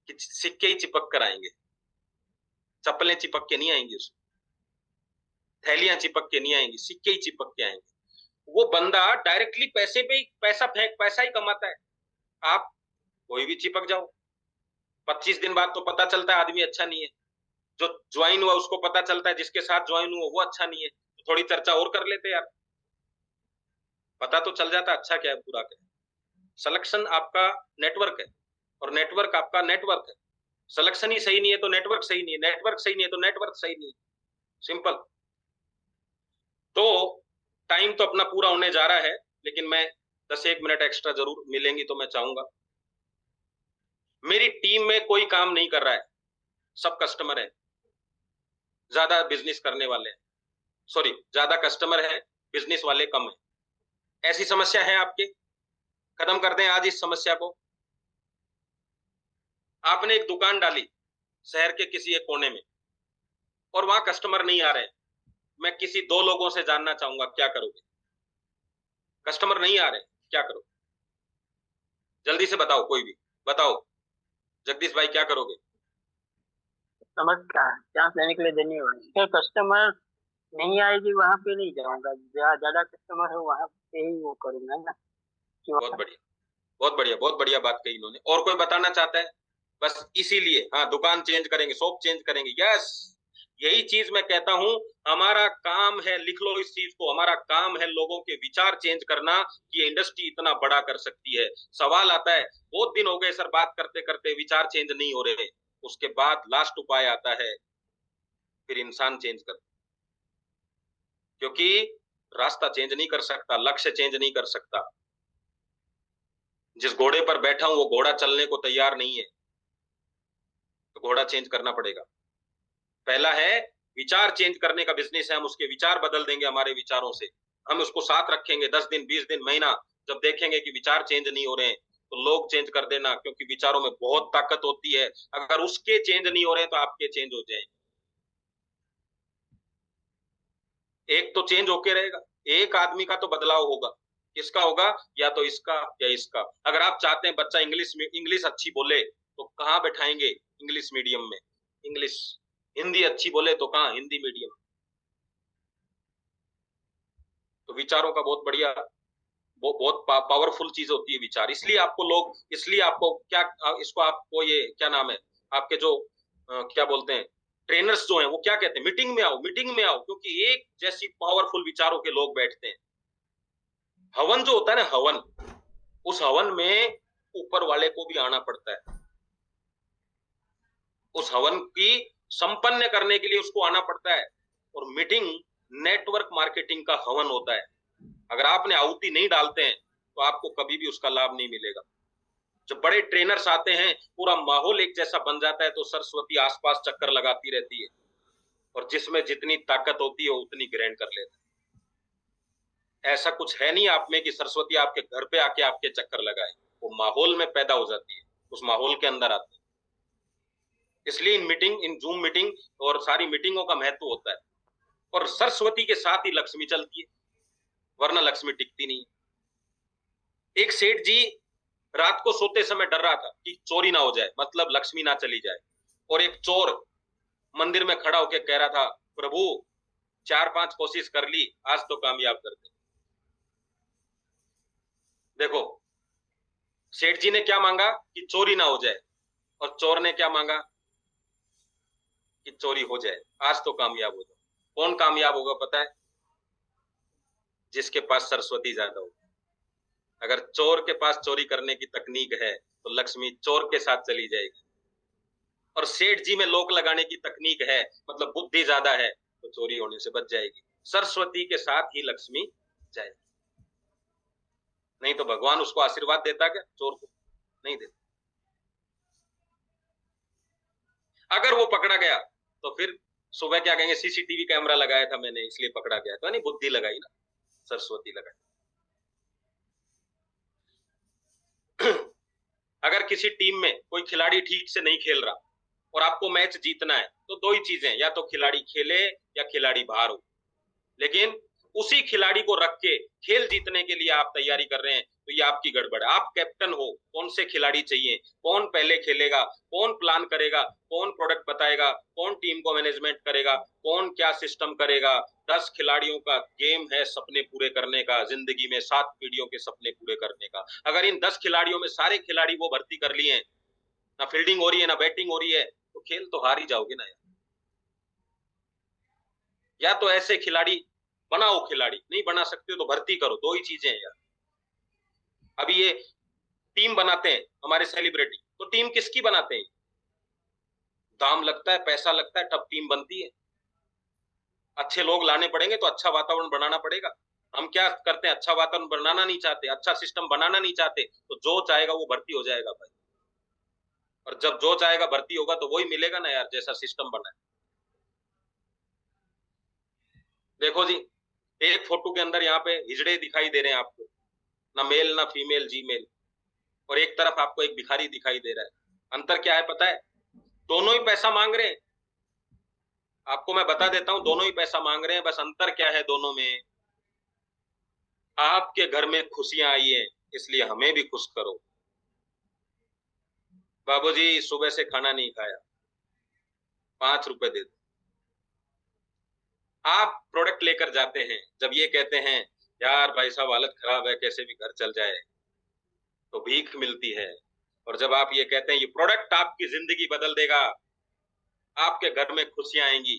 कि सिक्के ही चिपक कर आएंगे, चप्पलें चिपक के नहीं आएंगी, उसमें थैलियां चिपक के नहीं आएंगी, सिक्के ही चिपक के आएंगे। वो बंदा डायरेक्टली पैसे पे ही पैसा फेंक, पैसा ही कमाता है। आप कोई भी चिपक जाओ, 25 दिन बाद तो पता चलता है आदमी अच्छा नहीं है। जो ज्वाइन हुआ उसको पता चलता है जिसके साथ ज्वाइन हुआ वो अच्छा नहीं है, तो थोड़ी चर्चा और कर लेते यार, पता तो चल जाता अच्छा क्या है बुरा क्या है। सिलेक्शन आपका नेटवर्क है, और नेटवर्क आपका नेटवर्क है। सिलेक्शन ही सही नहीं है तो नेटवर्क सही नहीं है, नेटवर्क सही नहीं है तो नेटवर्क सही नहीं है। सिंपल। तो टाइम तो अपना पूरा होने जा रहा है, लेकिन मैं 10-1 मिनट एक्स्ट्रा जरूर मिलेंगी तो मैं चाहूंगा। मेरी टीम में कोई काम नहीं कर रहा है, सब कस्टमर है, ज्यादा बिजनेस करने वाले हैं, सॉरी ज्यादा कस्टमर है, बिजनेस वाले कम है। ऐसी समस्या है आपके? खत्म कर दें आज इस समस्या को। आपने एक दुकान डाली शहर के किसी एक कोने में, और वहां कस्टमर नहीं आ रहे हैं, मैं किसी 2 लोगों से जानना चाहूंगा क्या करोगे? कस्टमर नहीं आ रहे, क्या करोगे? जल्दी से बताओ, कोई भी बताओ। जगदीश भाई क्या करोगे? नमस्कार, चांस देने के लिए धन्यवाद। फिर कस्टमर नहीं आएगी वहां पे नहीं जाऊंगा, जहाँ ज्यादा कस्टमर है वहां पे ही वो करूंगा ना। बहुत बढ़िया, बहुत बढ़िया, बहुत बढ़िया बात कही इन्होंने। और कोई बताना चाहता है? बस इसीलिए हाँ, दुकान चेंज करेंगे, शॉप चेंज करेंगे। यस, यही चीज मैं कहता हूं, हमारा काम है, लिख लो इस चीज को, हमारा काम है लोगों के विचार चेंज करना कि ये इंडस्ट्री इतना बड़ा कर सकती है। सवाल आता है, बहुत दिन हो गए सर बात करते करते, विचार चेंज नहीं हो रहे। उसके बाद लास्ट उपाय आता है, फिर इंसान चेंज कर। क्योंकि रास्ता चेंज नहीं कर सकता, लक्ष्य चेंज नहीं कर सकता। जिस घोड़े पर बैठा हूं वो घोड़ा चलने को तैयार नहीं है। तो घोड़ा चेंज करना पड़ेगा। पहला है विचार चेंज करने का बिजनेस है, हम उसके विचार बदल देंगे हमारे विचारों से, हम उसको साथ रखेंगे 10 दिन 20 दिन महीना, जब देखेंगे कि विचार चेंज नहीं हो रहे हैं तो लोग चेंज कर देना, क्योंकि विचारों में बहुत ताकत होती है। अगर उसके चेंज नहीं हो रहे तो आपके चेंज हो जाएंगे। एक तो चेंज होके रहेगा, एक आदमी का तो बदलाव होगा। किसका होगा? या तो इसका या इसका। अगर आप चाहते हैं बच्चा इंग्लिश अच्छी बोले तो कहाँ बैठाएंगे? इंग्लिश मीडियम में। इंग्लिश हिंदी अच्छी बोले तो कहाँ? हिंदी मीडियम। तो विचारों का बहुत बढ़िया, बहुत पावरफुल चीज होती है विचार। इसलिए आपको क्या, इसको आपको ये क्या नाम है आपके जो क्या बोलते हैं ट्रेनर्स जो हैं, वो क्या कहते हैं? मीटिंग में आओ, मीटिंग में आओ, क्योंकि एक जैसी पावरफुल विचारों के लोग बैठते हैं। हवन जो होता है ना, हवन, उस हवन में ऊपर वाले को भी आना पड़ता है। उस हवन की संपन्न करने के लिए उसको आना पड़ता है। और मीटिंग नेटवर्क मार्केटिंग का हवन होता है। अगर आपने आहुति नहीं डालते हैं तो आपको कभी भी उसका लाभ नहीं मिलेगा। जब बड़े ट्रेनर्स आते हैं, पूरा माहौल एक जैसा बन जाता है, तो सरस्वती आसपास चक्कर लगाती रहती है, और जिसमें जितनी ताकत होती है उतनी ग्रहण कर लेता है। ऐसा कुछ है नहीं आप में कि सरस्वती आपके घर पे आके आपके चक्कर लगाए, वो माहौल में पैदा हो जाती है, उस माहौल के अंदर आती है। इसलिए इन जूम मीटिंग और सारी मीटिंगों का महत्व होता है। और सरस्वती के साथ ही लक्ष्मी चलती है, वरना लक्ष्मी टिकती नहीं है। एक सेठ जी रात को सोते समय डर रहा था कि चोरी ना हो जाए, मतलब लक्ष्मी ना चली जाए। और एक चोर मंदिर में खड़ा होकर कह रहा था, प्रभु 4-5 कोशिश कर ली, आज तो कामयाब कर दे। देखो, सेठ जी ने क्या मांगा? कि चोरी ना हो जाए। और चोर ने क्या मांगा? कि चोरी हो जाए, आज तो कामयाब हो जाए। कौन कामयाब होगा पता है? जिसके पास सरस्वती ज्यादा हो। अगर चोर के पास चोरी करने की तकनीक है तो लक्ष्मी चोर के साथ चली जाएगी। और सेठ जी में लोक लगाने की तकनीक है, मतलब बुद्धि ज्यादा है, तो चोरी होने से बच जाएगी। सरस्वती के साथ ही लक्ष्मी जाएगी। नहीं तो भगवान उसको आशीर्वाद देता क्या? चोर को नहीं देता। अगर वो पकड़ा गया तो फिर सुबह क्या कहेंगे? सीसीटीवी कैमरा लगाया था मैंने इसलिए पकड़ा गया। तो नहीं, बुद्धि लगाई ना, सरस्वती लगाई। अगर किसी टीम में कोई खिलाड़ी ठीक से नहीं खेल रहा और आपको मैच जीतना है, तो दो ही चीजें, या तो खिलाड़ी खेले या खिलाड़ी बाहर हो। लेकिन उसी खिलाड़ी को रख के खेल जीतने के लिए आप तैयारी कर रहे हैं, तो ये आपकी गड़बड़ है। आप कैप्टन हो, कौन से खिलाड़ी चाहिए, कौन पहले खेलेगा, कौन प्लान करेगा, कौन प्रोडक्ट बताएगा, कौन टीम को मैनेजमेंट करेगा, कौन क्या सिस्टम करेगा। 10 खिलाड़ियों का गेम है सपने पूरे करने का, जिंदगी में 7 पीढ़ियों के सपने पूरे करने का। अगर इन 10 खिलाड़ियों में सारे खिलाड़ी वो भर्ती कर लिए हैं, ना फील्डिंग हो रही है ना बैटिंग हो रही है, तो खेल तो हार ही जाओगे ना यार। या तो ऐसे खिलाड़ी बनाओ, खिलाड़ी नहीं बना सकते तो भर्ती करो, दो ही चीजें हैं यार। अभी ये टीम बनाते हैं हमारे सेलिब्रिटी, तो टीम किसकी बनाते हैं? दाम लगता है, पैसा लगता है, तब टीम बनती है। अच्छे लोग लाने पड़ेंगे तो अच्छा वातावरण बनाना पड़ेगा। हम क्या करते हैं? अच्छा वातावरण बनाना नहीं चाहते, अच्छा सिस्टम बनाना नहीं चाहते, तो जो चाहेगा वो भर्ती हो जाएगा भाई। और जब जो चाहेगा भर्ती होगा तो वही मिलेगा ना यार, जैसा सिस्टम बना है। देखो जी, एक फोटो के अंदर यहाँ पे हिजड़े दिखाई दे रहे हैं आपको, ना मेल ना फीमेल जीमेल, और एक तरफ आपको एक भिखारी दिखाई दे रहा है। अंतर क्या है पता है? दोनों ही पैसा मांग रहे हैं। आपको मैं बता देता हूं, दोनों ही पैसा मांग रहे हैं, बस अंतर क्या है दोनों में? आपके घर में खुशियां आई है, इसलिए हमें भी खुश करो। बाबूजी सुबह से खाना नहीं खाया, 5 रुपए दे दो। आप प्रोडक्ट लेकर जाते हैं, जब ये कहते हैं यार भाई साहब हालत खराब है, कैसे भी घर चल जाए, तो भीख मिलती है। और जब आप ये कहते हैं ये प्रोडक्ट आपकी जिंदगी बदल देगा, आपके घर में खुशियां आएंगी,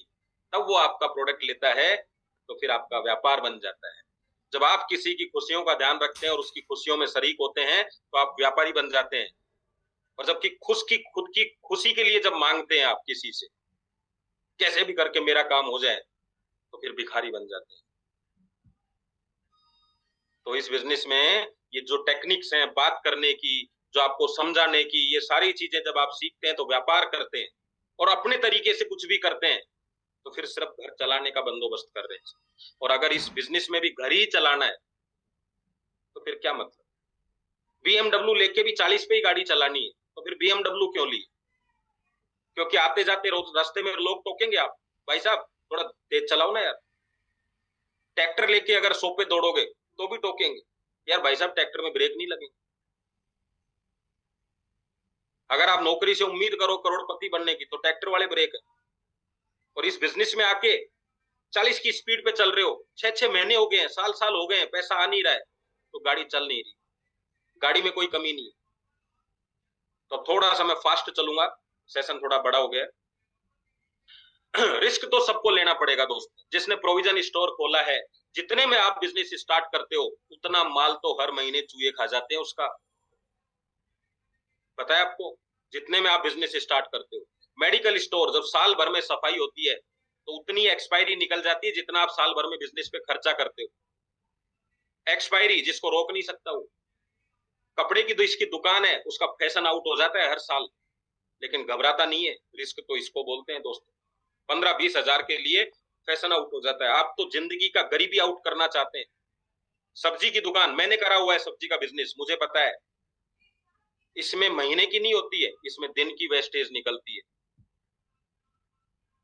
तब वो आपका प्रोडक्ट लेता है, तो फिर आपका व्यापार बन जाता है। जब आप किसी की खुशियों का ध्यान रखते हैं और उसकी खुशियों में शरीक होते हैं, तो आप व्यापारी बन जाते हैं। और जबकि खुद की खुशी के लिए जब मांगते हैं आप किसी से, कैसे भी करके मेरा काम हो जाए, तो फिर भिखारी बन जाते हैं। तो इस बिजनेस में ये जो टेक्निक्स हैं बात करने की, जो आपको समझाने की, ये सारी चीजें जब आप सीखते हैं तो व्यापार करते हैं, और अपने तरीके से कुछ भी करते हैं तो फिर सिर्फ घर चलाने का बंदोबस्त कर रहे हैं। और अगर इस बिजनेस में भी घर ही चलाना है तो फिर क्या मतलब? BMW लेके भी 40 पे ही गाड़ी चलानी है तो फिर BMW क्यों ली? क्योंकि आते जाते रोज रास्ते में लोग टोकेंगे आप, भाई साहब थोड़ा तेज चलाओ ना यार। ट्रैक्टर लेके अगर 100 पे दौड़ोगे तो भी टोकेंगे, यार भाई साहब ट्रैक्टर में ब्रेक नहीं लगेंगे। अगर आप नौकरी से उम्मीद करो करोड़पति बनने की तो ट्रैक्टर वाले ब्रेक है। और इस बिजनेस में आके 40 की स्पीड पे चल रहे हो, 6-6 महीने हो गए हैं, साल हो गए हैं, पैसा आ नहीं रहा है तो गाड़ी चल नहीं रही, गाड़ी में कोई कमी नहीं है। तो थोड़ा सा मैं फास्ट चलूंगा, सेशन थोड़ा बड़ा हो गया। रिस्क तो सबको लेना पड़ेगा दोस्त। जिसने प्रोविजन स्टोर खोला है, जितने में आप बिजनेस स्टार्ट करते हो उतना माल तो हर महीने चूहे खा जाते हैं उसका, पता है आपको। जितने में आप बिजनेस स्टार्ट करते हो, मेडिकल स्टोर जब साल भर में सफाई होती है तो उतनी एक्सपायरी निकल जाती है जितना आप साल भर में बिजनेस पे खर्चा करते हो। एक्सपायरी जिसको रोक नहीं सकता वो। कपड़े की तो इसकी दुकान है, उसका फैशन आउट हो जाता है हर साल, लेकिन घबराता नहीं है। रिस्क तो इसको बोलते हैं दोस्तों। 15-20 हजार के लिए फैशन आउट हो जाता है। आप तो जिंदगी का गरीबी आउट करना चाहते हैं। सब्जी की दुकान, मैंने करा हुआ है सब्जी का बिजनेस, मुझे पता है। इसमें महीने की नहीं होती है, इसमें दिन की वेस्टेज निकलती है।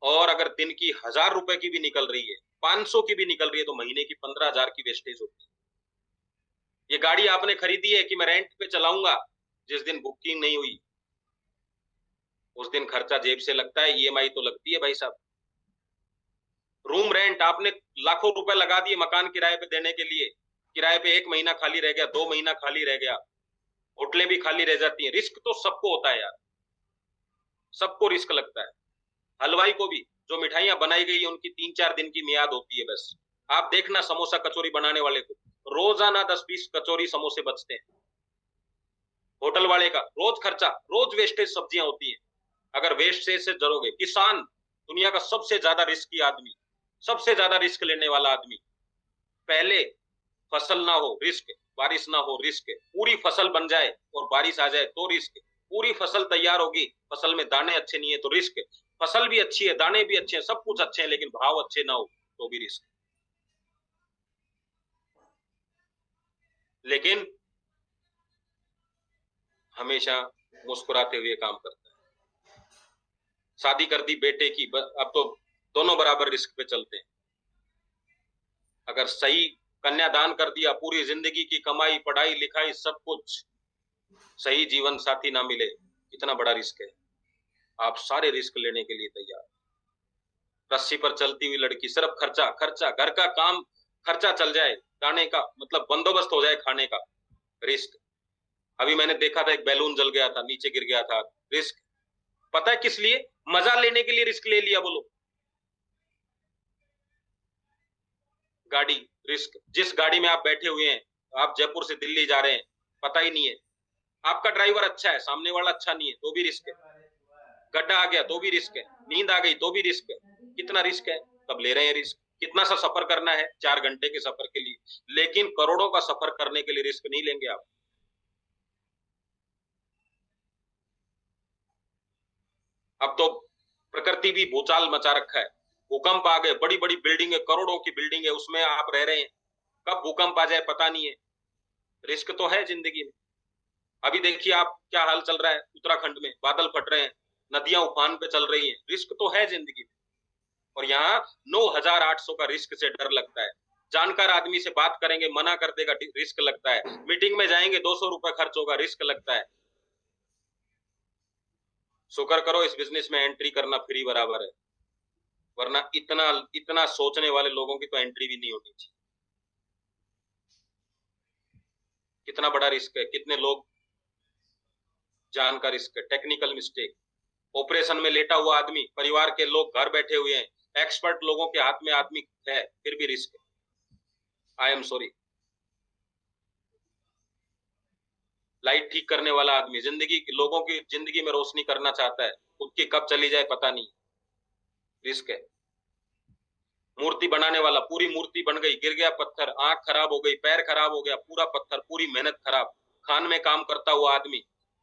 और अगर दिन की 1000 रुपए की भी निकल रही है, 500 की भी निकल रही है तो महीने की 15,000 की वेस्टेज होती है। ये गाड़ी आपने खरीदी है कि मैं रेंट पे चलाऊंगा, जिस दिन बुकिंग नहीं हुई उस दिन खर्चा जेब से लगता है, EMI तो लगती है भाई साहब। रूम रेंट आपने लाखों रुपए लगा दिए मकान किराए पे देने के लिए, किराए पे 1 महीना खाली रह गया, 2 महीना खाली रह गया, होटलें भी खाली रह जाती हैं। रिस्क तो सबको होता है यार, सबको रिस्क लगता है। हलवाई को भी, जो मिठाइयां बनाई गई है उनकी 3-4 दिन की मियाद होती है बस। आप देखना समोसा कचौरी बनाने वाले को रोजाना 10-20 कचौरी समोसे बचते हैं। होटल वाले का रोज खर्चा, रोज वेस्टेज सब्जियां होती हैं। अगर वेस्टेज से जरोगे, किसान दुनिया का सबसे ज्यादा रिस्की आदमी, सबसे ज्यादा रिस्क लेने वाला आदमी। पहले फसल ना हो रिस्क, बारिश ना हो रिस्क, पूरी फसल बन जाए और बारिश आ जाए तो रिस्क, पूरी फसल तैयार होगी, फसल में दाने अच्छे नहीं है तो रिस्क, फसल भी अच्छी है, दाने भी अच्छे हैं, सब कुछ अच्छे हैं, लेकिन भाव अच्छे ना हो तो भी रिस्क। लेकिन हमेशा मुस्कुराते हुए काम करता है। शादी कर दी बेटे की, अब तो दोनों बराबर रिस्क पे चलते हैं। अगर सही कन्यादान कर दिया, पूरी जिंदगी की कमाई, पढ़ाई लिखाई सब कुछ, सही जीवन साथी ना मिले, कितना बड़ा रिस्क है। आप सारे रिस्क लेने के लिए तैयार। रस्सी पर चलती हुई लड़की, सिर्फ खर्चा खर्चा, घर का काम खर्चा चल जाए, खाने का मतलब बंदोबस्त हो जाए खाने का, रिस्क। अभी मैंने देखा था एक बैलून जल गया था, नीचे गिर गया था, रिस्क। पता है किस लिए? मजा लेने के लिए रिस्क ले लिया। बोलो, गाड़ी रिस्क। जिस गाड़ी में आप बैठे हुए हैं, आप जयपुर से दिल्ली जा रहे हैं, पता ही नहीं है, आपका ड्राइवर अच्छा है, सामने वाला अच्छा नहीं है तो भी रिस्क है। गड्ढा आ गया तो भी रिस्क है, नींद आ गई तो भी रिस्क है। कितना रिस्क है, तब ले रहे हैं रिस्क। कितना सा सफर करना है? 4 घंटे के सफर के लिए, लेकिन करोड़ों का सफर करने के लिए रिस्क नहीं लेंगे आप। अब तो प्रकृति भी भूचाल मचा रखा है, भूकंप आ गए, बड़ी बड़ी बिल्डिंग है, करोड़ों की बिल्डिंग है, उसमें आप रह रहे हैं, कब भूकंप आ जाए पता नहीं है। रिस्क तो है जिंदगी में। अभी देखिए आप क्या हाल चल रहा है उत्तराखंड में, बादल फट रहे हैं, नदियां उफान पे चल रही हैं, रिस्क तो है जिंदगी में। और यहाँ 9,800 का रिस्क से डर लगता है। जानकार आदमी से बात करेंगे मना कर देगा, रिस्क लगता है। मीटिंग में जाएंगे 200 रुपए खर्च होगा, रिस्क लगता है। शुक्र करो इस बिजनेस में एंट्री करना फ्री बराबर है, वरना इतना इतना सोचने वाले लोगों की तो एंट्री भी नहीं होनी चाहिए। कितना बड़ा रिस्क है, कितने लोग जान का रिस्क है। टेक्निकल मिस्टेक, ऑपरेशन में लेटा हुआ आदमी, परिवार के लोग घर बैठे हुए हैं, एक्सपर्ट लोगों के हाथ में आदमी है, फिर भी रिस्क है। I am sorry. लाइट ठीक करने वाला आदमी, जिंदगी लोगों की जिंदगी में रोशनी करना चाहता है, खुद की कब चली जाए पता नहीं, रिस्क है। मूर्ति बनाने वाला, पूरी मूर्ति बन गई, गिर गया पत्थर, आंख खराब हो गई, पैर खराब हो गया, पूरा पत्थर, पूरी मेहनत खराब। खान में काम करता हुआ आदमी,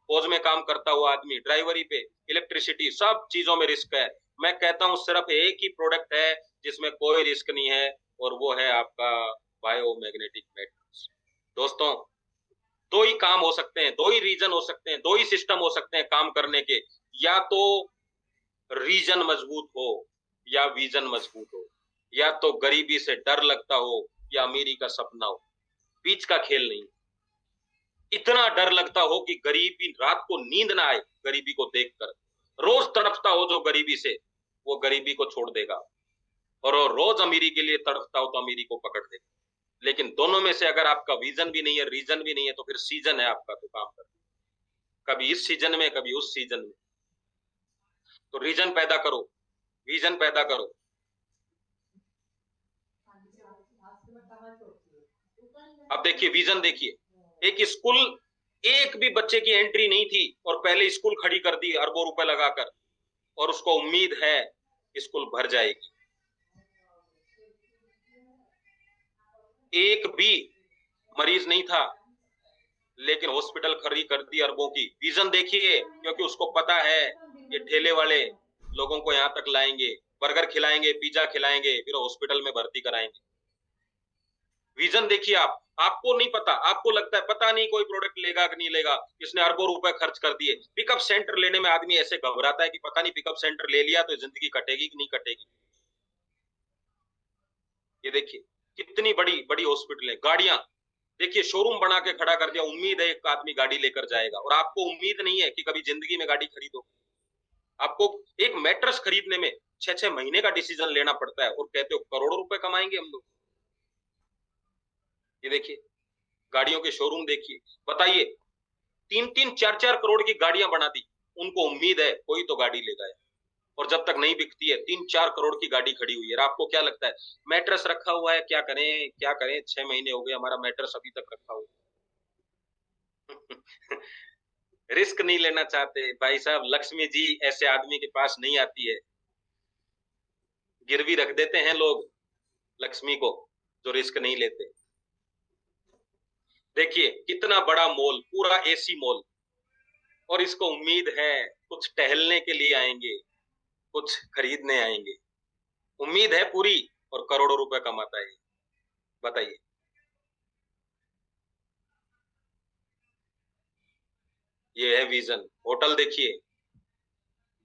फौज में काम करता हुआ आदमी, ड्राइवरी पे, इलेक्ट्रिसिटी, सब चीजों में रिस्क है। मैं कहता हूं सिर्फ एक ही प्रोडक्ट है जिसमें कोई रिस्क नहीं है, और वो है आपका बायोमैग्नेटिक मैट्रिक्स। दोस्तों, दो ही काम हो सकते हैं, दो ही रीजन हो सकते हैं, दो ही सिस्टम हो सकते हैं काम करने के, या तो रीजन मजबूत हो या विजन मजबूत हो, या तो गरीबी से डर लगता हो या अमीरी का सपना हो। बीच का खेल नहीं। इतना डर लगता हो कि गरीबी, रात को नींद ना आए गरीबी को देखकर, रोज तड़पता हो जो गरीबी से, वो गरीबी को छोड़ देगा, और वो रोज अमीरी के लिए तड़पता हो तो अमीरी को पकड़ देगा। लेकिन दोनों में से अगर आपका विजन भी नहीं है, रीजन भी नहीं है, तो फिर सीजन है आपका तो काम करना, कभी इस सीजन में कभी उस सीजन में। तो रीजन पैदा करो, विजन पैदा करो। अब देखिए विजन, देखिए एक स्कूल, एक भी बच्चे की एंट्री नहीं थी और पहले स्कूल खड़ी कर दी अरबों रुपए लगाकर, और उसको उम्मीद है स्कूल भर जाएगी। एक भी मरीज नहीं था, लेकिन हॉस्पिटल खड़ी कर दी अरबों की। विजन देखिए, क्योंकि उसको पता है ये ठेले वाले लोगों को यहां तक लाएंगे, बर्गर खिलाएंगे, पिज्जा खिलाएंगे, फिर हॉस्पिटल में भर्ती कराएंगे। विजन देखिए आप। आपको नहीं पता, आपको लगता है पता नहीं कोई प्रोडक्ट लेगा कि नहीं लेगा, इसने अरबों रुपए खर्च कर दिए। पिकअप सेंटर लेने में आदमी ऐसे घबराता है कि पता नहीं पिकअप सेंटर ले लिया तो जिंदगी कटेगी कि नहीं कटेगी। ये देखिए कितनी बड़ी बड़ी हॉस्पिटल है, गाड़ियां देखिए, शोरूम बना के खड़ा कर दिया, उम्मीद है एक आदमी गाड़ी लेकर जाएगा, और आपको उम्मीद नहीं है कि कभी जिंदगी में गाड़ी खरीदो। आपको एक मैट्रेस खरीदने में 6-6 महीने का डिसीजन लेना पड़ता है, और कहते हो करोड़ों रुपए कमाएंगे हम लोग। ये देखिए गाड़ियों के शोरूम देखिए, बताइए 3-3, 4-4 करोड़ की गाड़ियां बना दी, उनको उम्मीद है कोई तो गाड़ी लेगा, और जब तक नहीं बिकती है 3-4 करोड़ की गाड़ी खड़ी हुई है। आपको क्या लगता है मैट्रेस रखा हुआ है, क्या करें क्या करें, 6 महीने हो गए हमारा मैट्रेस अभी तक रखा हुआ। रिस्क नहीं लेना चाहते भाई साहब। लक्ष्मी जी ऐसे आदमी के पास नहीं आती है, गिरवी रख देते हैं लोग लक्ष्मी को, जो रिस्क नहीं लेते। देखिए कितना बड़ा मॉल, पूरा एसी मॉल, और इसको उम्मीद है कुछ टहलने के लिए आएंगे, कुछ खरीदने आएंगे, उम्मीद है पूरी, और करोड़ों रुपए कमाता है। बताइए ये है विजन। होटल देखिए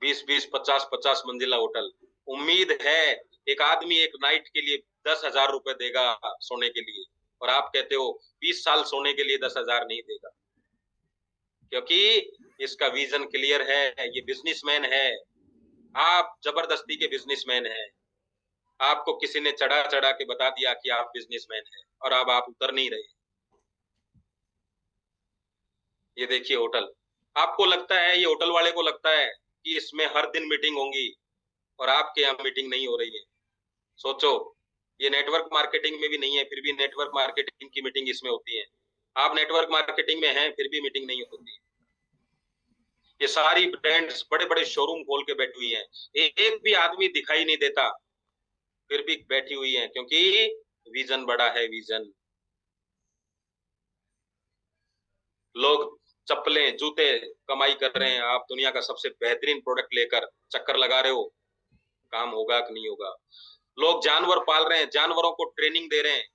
20-20, 50-50 मंजिला होटल, उम्मीद है एक आदमी एक नाइट के लिए 10,000 रुपए देगा सोने के लिए, और आप कहते हो 20 साल सोने के लिए 10,000 नहीं देगा, क्योंकि इसका विजन क्लियर है। ये बिजनेसमैन है, आप जबरदस्ती के बिजनेसमैन हैं। आपको किसी ने चढ़ा चढ़ा के बता दिया कि आप बिजनेसमैन हैं, और अब आप उतर नहीं रहे। ये देखिए होटल, आपको लगता है, ये होटल वाले को लगता है कि इसमें हर दिन मीटिंग होंगी, और आपके यहाँ मीटिंग नहीं हो रही है। सोचो, ये नेटवर्क मार्केटिंग में भी नहीं है, फिर भी नेटवर्क मार्केटिंग की मीटिंग इसमें होती है। आप नेटवर्क मार्केटिंग में हैं, फिर भी मीटिंग नहीं होती। ये सारी ब्रांड्स बड़े बड़े शोरूम खोल के बैठी हुई हैं, एक भी आदमी दिखाई नहीं देता, फिर भी बैठी हुई हैं, क्योंकि विजन बड़ा है। विजन, लोग चप्पलें जूते कमाई कर रहे हैं, आप दुनिया का सबसे बेहतरीन प्रोडक्ट लेकर चक्कर लगा रहे हो, काम होगा कि नहीं होगा। लोग जानवर पाल रहे हैं, जानवरों को ट्रेनिंग दे रहे हैं,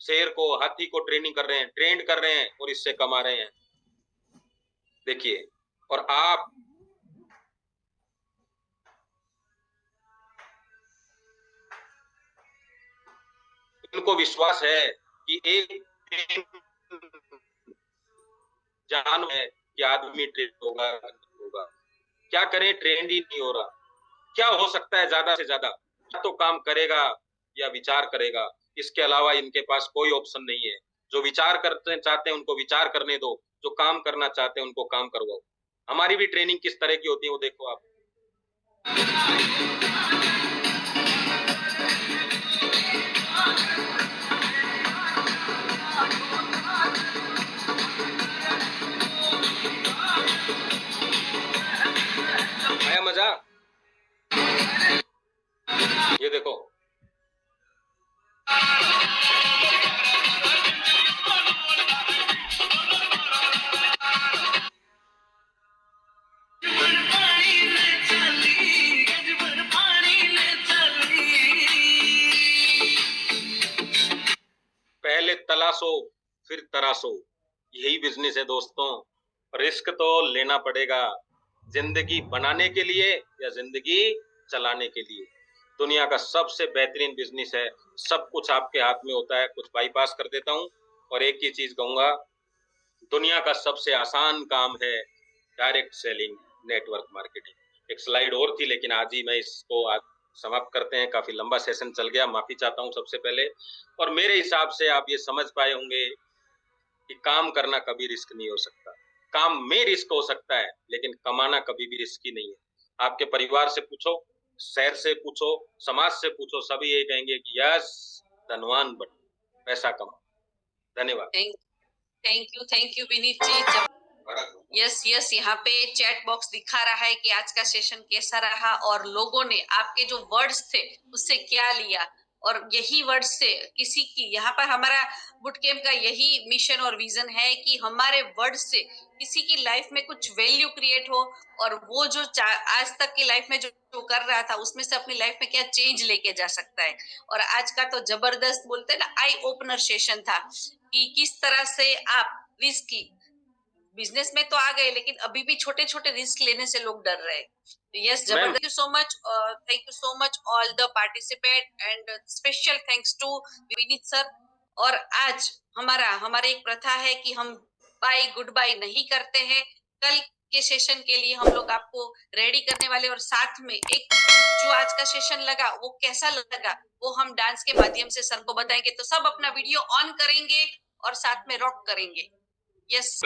शेर को, हाथी को ट्रेनिंग कर रहे हैं, ट्रेंड कर रहे हैं, और इससे कमा रहे हैं। देखिए, और आप इनको विश्वास है कि एक जान है कि आदमी ट्रेंड होगा। क्या करें, ट्रेंड ही नहीं हो रहा। क्या हो सकता है ज्यादा से ज्यादा, या तो काम करेगा या विचार करेगा, इसके अलावा इनके पास कोई ऑप्शन नहीं है। जो विचार करते चाहते हैं उनको विचार करने दो, जो काम करना चाहते हैं उनको काम करवाओ। हमारी भी ट्रेनिंग किस तरह की होती है वो देखो आप। आया मजा? ये देखो, तराशो फिर तराशो, यही बिजनेस है दोस्तों। रिस्क तो लेना पड़ेगा, जिंदगी बनाने के लिए या जिंदगी चलाने के लिए। दुनिया का सबसे बेहतरीन बिजनेस है, सब कुछ आपके हाथ में होता है। कुछ बाईपास कर देता हूं और एक ही चीज कहूंगा, दुनिया का सबसे आसान काम है डायरेक्ट सेलिंग, नेटवर्क मार्केटिंग। एक स्लाइड और थी लेकिन आज ही मैं इसको आज समाप्त करते हैं। काफी लंबा सेशन चल गया, माफी चाहता हूं सबसे पहले। और मेरे हिसाब से आप ये समझ पाए होंगे कि काम करना कभी रिस्क नहीं हो सकता। काम में रिस्क हो सकता है लेकिन कमाना कभी भी रिस्की नहीं है। आपके परिवार से पूछो, शहर से पूछो, समाज से पूछो, सभी यही कहेंगे कि यस, धनवान बनो, पैसा कमाओ। धन्यवाद। Thank you Vineet ji. Yes, यहाँ पे चैट बॉक्स दिखा रहा है कि आज का सेशन कैसा रहा और लोगों ने आपके जो वर्ड्स थे उससे क्या लिया। और यही वर्ड्स से किसी की, यहाँ पर हमारा बुट कैंप का यही मिशन और विजन है कि हमारे वर्ड्स से किसी की लाइफ में कुछ वैल्यू क्रिएट हो और वो जो आज तक की लाइफ में जो कर रहा था उसमें से अपनी लाइफ में क्या चेंज लेके जा सकता है। और आज का तो जबरदस्त बोलते हैं ना, आई ओपनर सेशन था कि किस तरह से आप रिस्क, बिजनेस में तो आ गए लेकिन अभी भी छोटे छोटे रिस्क लेने से लोग डर रहे हैं। यस, जबरदस्त। Thank you so much all the participant and special thanks to Vineet sir. और आज हमारे एक प्रथा है कि हम गुड बाय नहीं करते हैं। कल के सेशन के लिए हम लोग आपको रेडी करने वाले और साथ में एक जो आज का सेशन लगा वो कैसा लगा वो हम डांस के माध्यम से सर को बताएंगे। तो सब अपना वीडियो ऑन करेंगे और साथ में रॉक करेंगे। यस।